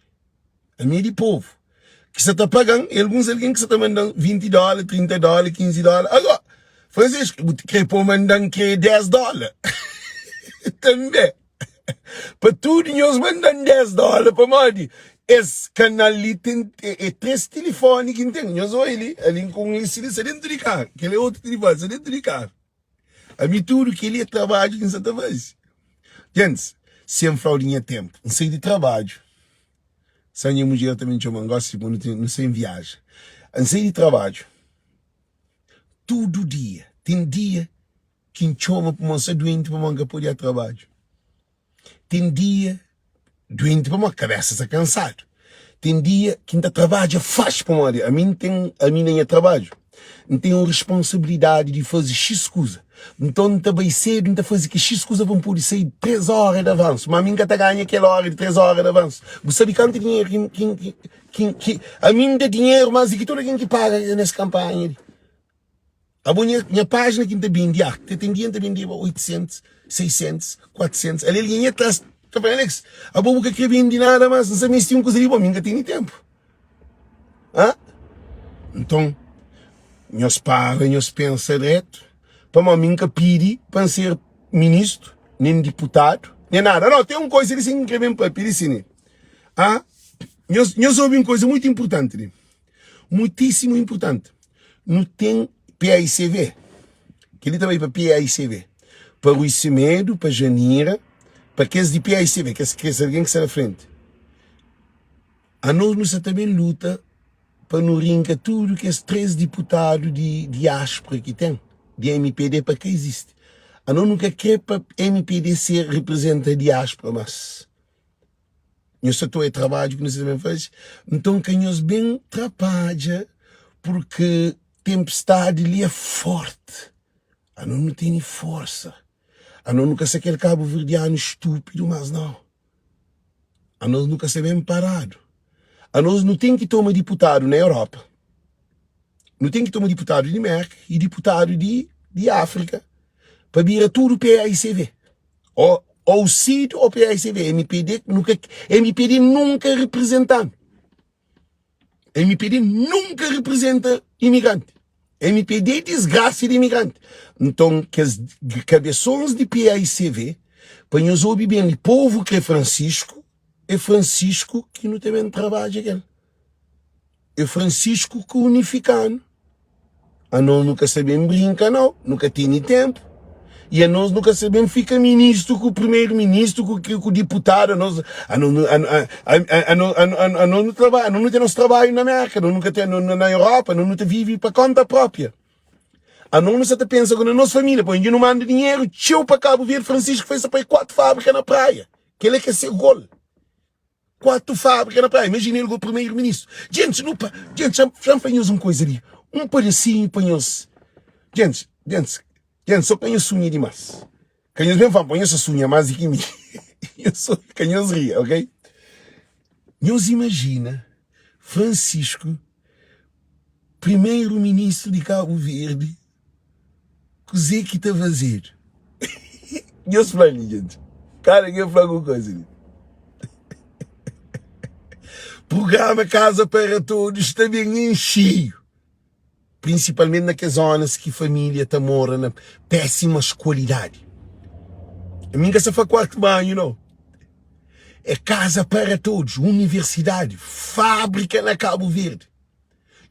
A mim é de povo. Que você está pagando, alguém que você está mandando $20, $30, $15. Agora, Francisco, que pôr mandando que $10. Também. Para tudo, nós mandamos $10 para mim. Esse canal ali tem 3 telefones que tem. Nós olhamos ali com esse dentro de carro. Aquele outro telefone dentro de carro. A mim tudo que ele é trabalho que você está fazendo. Gente, sem fraudinha tempo. Não sei de trabalho. Sanha mulher também tinha um gosto, tipo, não sei em viagem. Ansei de trabalho. Todo dia. Tem dia que chama para uma doente para uma poder trabalho. Tem dia doente para uma cabeça está cansado. Tem dia que ainda trabalha faz para uma a mim nem é trabalho. Não tenho responsabilidade de fazer X coisa. Então também cedo não fazer que X coisa vão por sair 3 horas de avanço. Mas a mim que ganha aquela hora de 3 horas de avanço. Você sabe quanto dinheiro que a mim dá dinheiro, mas e que todo quem que paga nessa campanha. A minha página que tem de arte, tem dia também de 800, 600, 400. Ali ele está Alex, a boca que vende nada, mas não sabe se tem uma coisa de bom, ninguém tem tempo. Ah? Então, nós param, nós pensamos direto, para mim que pedi para ser ministro, nem deputado, nem nada. Não, tem uma coisa eles têm que escrever para pedir sim. Ah? Nós ouvimos uma coisa muito importante, né? Muitíssimo importante. Não tem PAICV, que ele também para PAICV, para o Semedo, para Janira, para aqueles de PAICV, que é alguém que está na frente. A nós também luta para não rincar tudo que esses 3 deputados de diáspora que tem, de MPD, para que existe. A nós nunca quer para MPD ser representa a diáspora, mas eu só estou a trabalho que nós também faz. Então, que nós bem trabalha, porque a tempestade ali é forte. A nós não tem força. A nós nunca se aquele cabo verdeano estúpido, mas não. A nós nunca se bem parado. A nós não tem que tomar deputado na Europa. Não tem que tomar deputado de América e deputado de África para vir a tudo PAICV. Ou o CID ou PAICV. MPD nunca representando. MPD nunca representa imigrante. MPD desgraça de imigrante. Então, que as cabeções de PAICV, para nós ouvir bem o povo que é Francisco que não também trabalha aquele. É Francisco que unificano. A nós nunca sabemos brincar, não. Nunca tem tempo. E a nós nunca sabemos ficar ministro, com o primeiro-ministro, com o deputado. A nós não trabalha, não tem nosso trabalho na América, nunca tem na Europa, não vive para conta própria. A nós não se pensa na nossa família, pô, não manda dinheiro, tchau para Cabo Verde, Francisco fez para 4 fábricas na praia. Que ele quer ser gol. 4 fábricas na praia. Imagina ele com o primeiro-ministro. Gente, já fazemos uma coisa ali. Um pedacinho para nós. Gente, só conheço unha demais. Conheço bem, conheço a unha mais do que mim. Eu sou conheço ria, ok? Nós imagina Francisco, primeiro-ministro de Cabo Verde, que o Zé que está a fazer. Nós falamos, gente. Cara, eu falo alguma coisa ali. Programa Casa para Todos também encheu. Principalmente naquelas zonas que a família está mora na péssimas qualidade. A minha casa faz 4 banhos, não. É Casa para Todos, universidade, fábrica na Cabo Verde.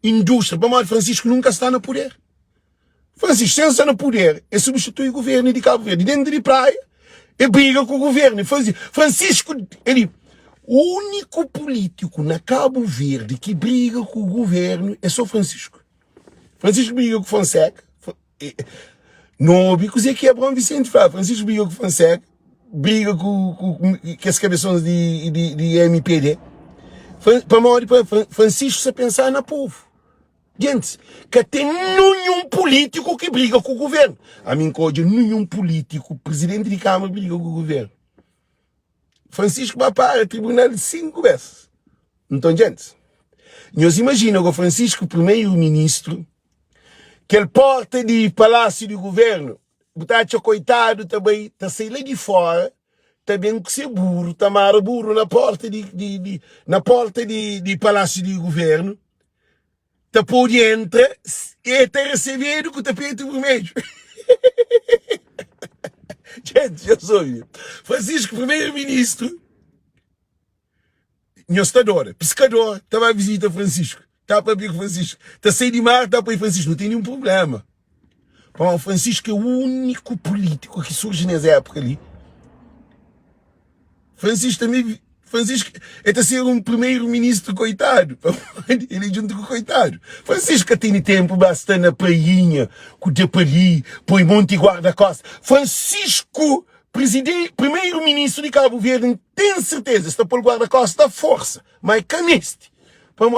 Indústria, para Francisco nunca está no poder. Francisco, sem estar no poder, é substituir o governo de Cabo Verde. Dentro de praia, é briga com o governo. Francisco, ele... O único político na Cabo Verde que briga com o governo é só Francisco. Francisco briga com Fonseca. Não ouvi dizer que é bom Vicente Flávio. Francisco briga com Fonseca. Briga com as cabeções de MPD. Francisco se pensar na povo. Gente, que tem nenhum político que briga com o governo. A mim, nenhum político, presidente de Câmara, briga com o governo. Francisco vai para o tribunal 5 vezes. Então, gente, nós imaginamos que o Francisco, primeiro-ministro, que ele porta de palácio do governo, botar coitado também, está saindo lá de fora, também que ser burro, tamar burro na porta de palácio do governo, está por dentro e está recebendo com o tapete vermelho. Gente, eu sou Francisco, primeiro-ministro, nhostador, pescador, estava a visitar Francisco, está para vir com Francisco, está a sair de mar, está para ir Francisco, não tem nenhum problema. Bom, Francisco é o único político que surge nessa época ali. Francisco Francisco é ser um primeiro-ministro coitado. Ele junto com o coitado. Francisco tem tempo, basta na prainha, com o Depali, põe Monte Guarda-Costa. Francisco, primeiro-ministro de Cabo Verde, tem certeza, está por guarda-costa da força, mas caneste. Para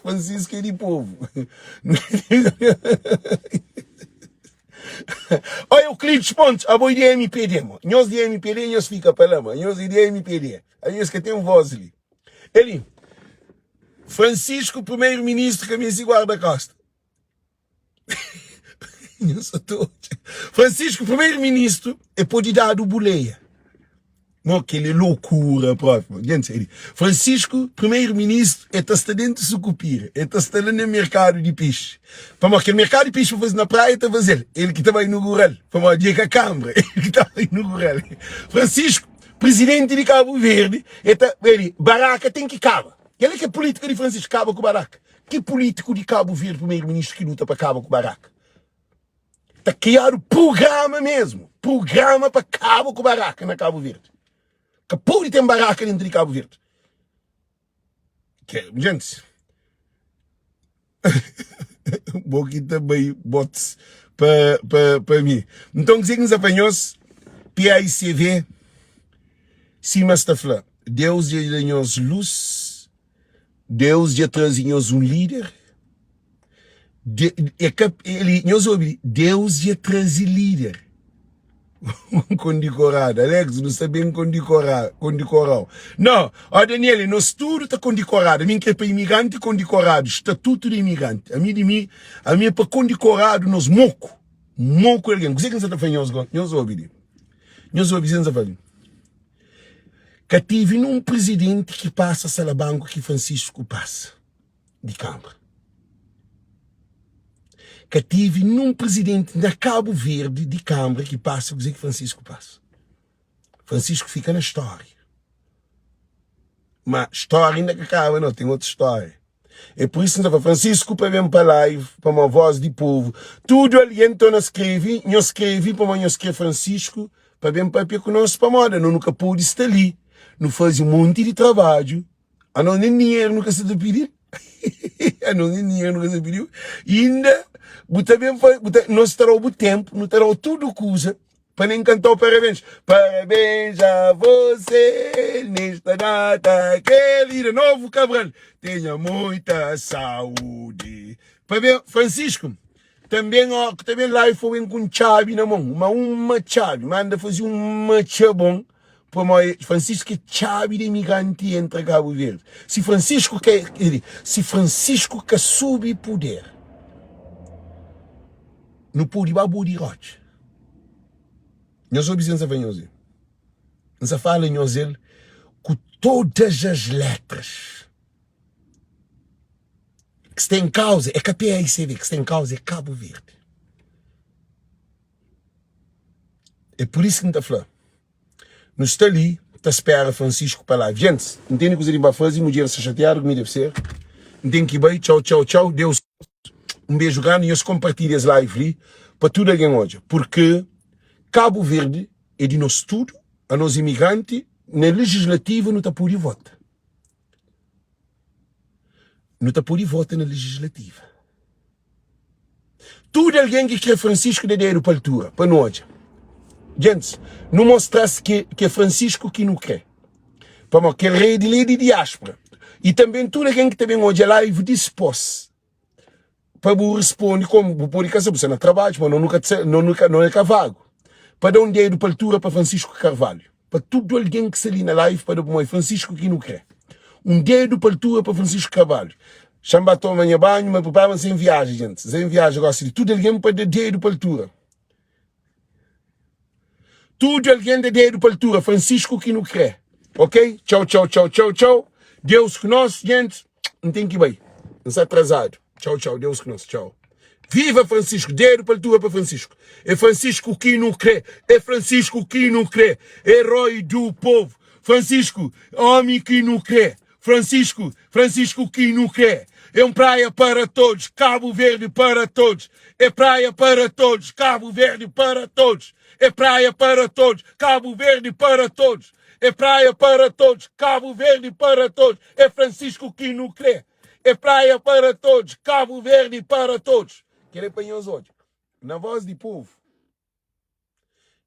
Francisco é de povo. Olha o Clides Pontes, a boi de MPD, mano. Nós de MPD, nós fica para lá, mano. Nós de MPD. Aí nós que tem um voz ali. Ele, Francisco, primeiro-ministro, camisa e guarda-costa. Francisco, primeiro-ministro, é pode dar do boleia. Não, aquele loucura, próprio. Gente, Francisco, primeiro-ministro, é está dentro de Sucupira, é está no mercado de peixe. Para aquele mercado de peixe para fazer na praia, está fazendo. Ele que estava inaugural. Para o dia que a Câmara, ele que estava inaugural. Francisco, presidente de Cabo Verde, ele, Baraca tem que acabar. Ele que é política de Francisco, acaba com Baraca. Que político de Cabo Verde, primeiro-ministro, que luta para acabar com Baraca? Está criado programa mesmo. Programa para acabar com Baraca na Cabo Verde. Que pode ter Baraca dentro de Cabo Verde. Que, gente, um pouquinho também botes para mim. Então, que nos apanhou-se, PICV, cima está falando. Deus já deu-nos luz, Deus já traz-nos um líder, Deus já traz líder. Condecorado, Alex, não está bem condecorado. Não, ó Daniele, nós tudo está condecorado. A mim que é para imigrante condecorado, estatuto de imigrante. A mim é para condecorado, nós moco alguém. Você que não está fazendo, nós ouvimos. Nós ouvimos, que tive num presidente que passa salabanco que Francisco passa, de Câmara. Que tive num presidente na Cabo Verde de Câmara que passa, dizer que Francisco passa. Francisco fica na história. Mas história ainda que acaba, não, tem outra história. É por isso que Francisco para vir para a live, para uma voz de povo. Tudo ali então eu escrevi para mim, eu escrevi Francisco, para vir para a conosco para moda. Não nunca pude estar ali. Não faz um monte de trabalho. A não nem dinheiro nunca se te pediu. A não nem dinheiro nunca se pediu. E ainda nós teremos o tempo, nós teremos tudo coisa para nem cantar o parabéns. Parabéns a você nesta data querida, novo Cabral. Tenha muita saúde. Para ver, Francisco, também live foi com chave na mão, uma chave, manda fazer uma chave bom. Francisco é chave de imigrante entre Cabo Verde. Se Francisco quer subir poder, não pode babu de rote. Nós obedecemos a Vanhozel. Nós falamos em Vanhozel com todas as letras. Que está em causa é KPICV, que está em causa é Cabo Verde. É por isso que não está falando. Não está ali, está a esperar Francisco para lá. Gente, entende o que você vai fazer? Mulher se chatear, como deve ser. Entende que bem? Tchau, tchau, tchau. Deus. Um beijo grande e eu compartilho as lives ali para tudo alguém hoje. Porque Cabo Verde é de nós tudo, a nós imigrantes, na legislativa não está por ir voto. Não está por ir voto na legislativa. Tudo alguém que quer Francisco de dinheiro para a altura, para nós. Gente, não mostrasse que é Francisco que não quer. Para que é rei de diáspora. E também tudo alguém que também hoje é live dispôs. Para responder como por casa você não trabalha, mas não é cavago. Para dar um dinheiro para a altura para Francisco Carvalho. Para tudo alguém que se ali na live para dar Francisco que não quer. Um dinheiro para a altura para Francisco Carvalho. Chama toma amanhã banho, mas prepara-se em viagem, gente. Sem viagem, gosto de tudo alguém para dar dinheiro para a altura. Tudo alguém de dinheiro para a altura, Francisco que não quer. Ok? Tchau, tchau, tchau, tchau, tchau. Deus conosco, gente. Não tem que ir bem. Não está atrasado. Tchau, tchau. Deus conosco. Tchau. Viva Francisco. Dinheiro para a altura para Francisco. É Francisco que não crê. É Francisco que não crê. Herói do povo. Francisco, homem que não crê. Francisco que não crê. É uma praia para todos. Cabo Verde para todos. É praia para todos. Cabo Verde para todos. É praia para todos. Cabo Verde para todos. É praia para todos, Cabo Verde para todos. É Francisco que não crê. É praia para todos, Cabo Verde para todos. Quer apanhar os outros? Na voz do povo.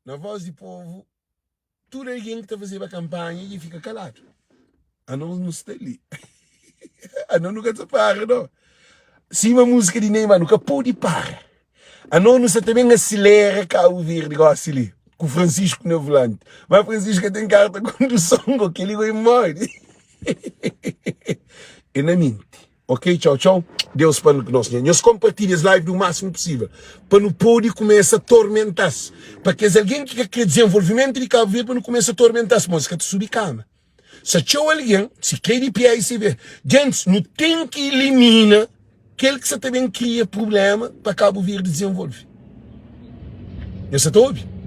Na voz do povo, tudo alguém que está fazendo a campanha e fica calado. A não está ali. A não nunca se para, não. Se uma música de Neymar nunca pode parar. A não está também acelera Cabo Verde, igual ali. Com o Francisco no volante. Mas o Francisco tem carta de condução, que ele vai morrer. E na mente. Ok, tchau, tchau. Deus para nós. Nós compartilhamos as lives o máximo possível. Para não poder começar a atormentar-se. Para que alguém que quer desenvolvimento de Cabo Verde para não começar a atormentar-se. Música de subir cama. Se tinha alguém, se quer de pé e se vê. Gente, não tem que eliminar aquele que também cria problema para Cabo Verde desenvolver. Você está ouvindo?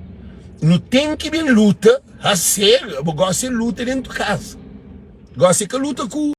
Não tem que vir luta a ser, gosta de luta dentro de casa. Gosta que luta com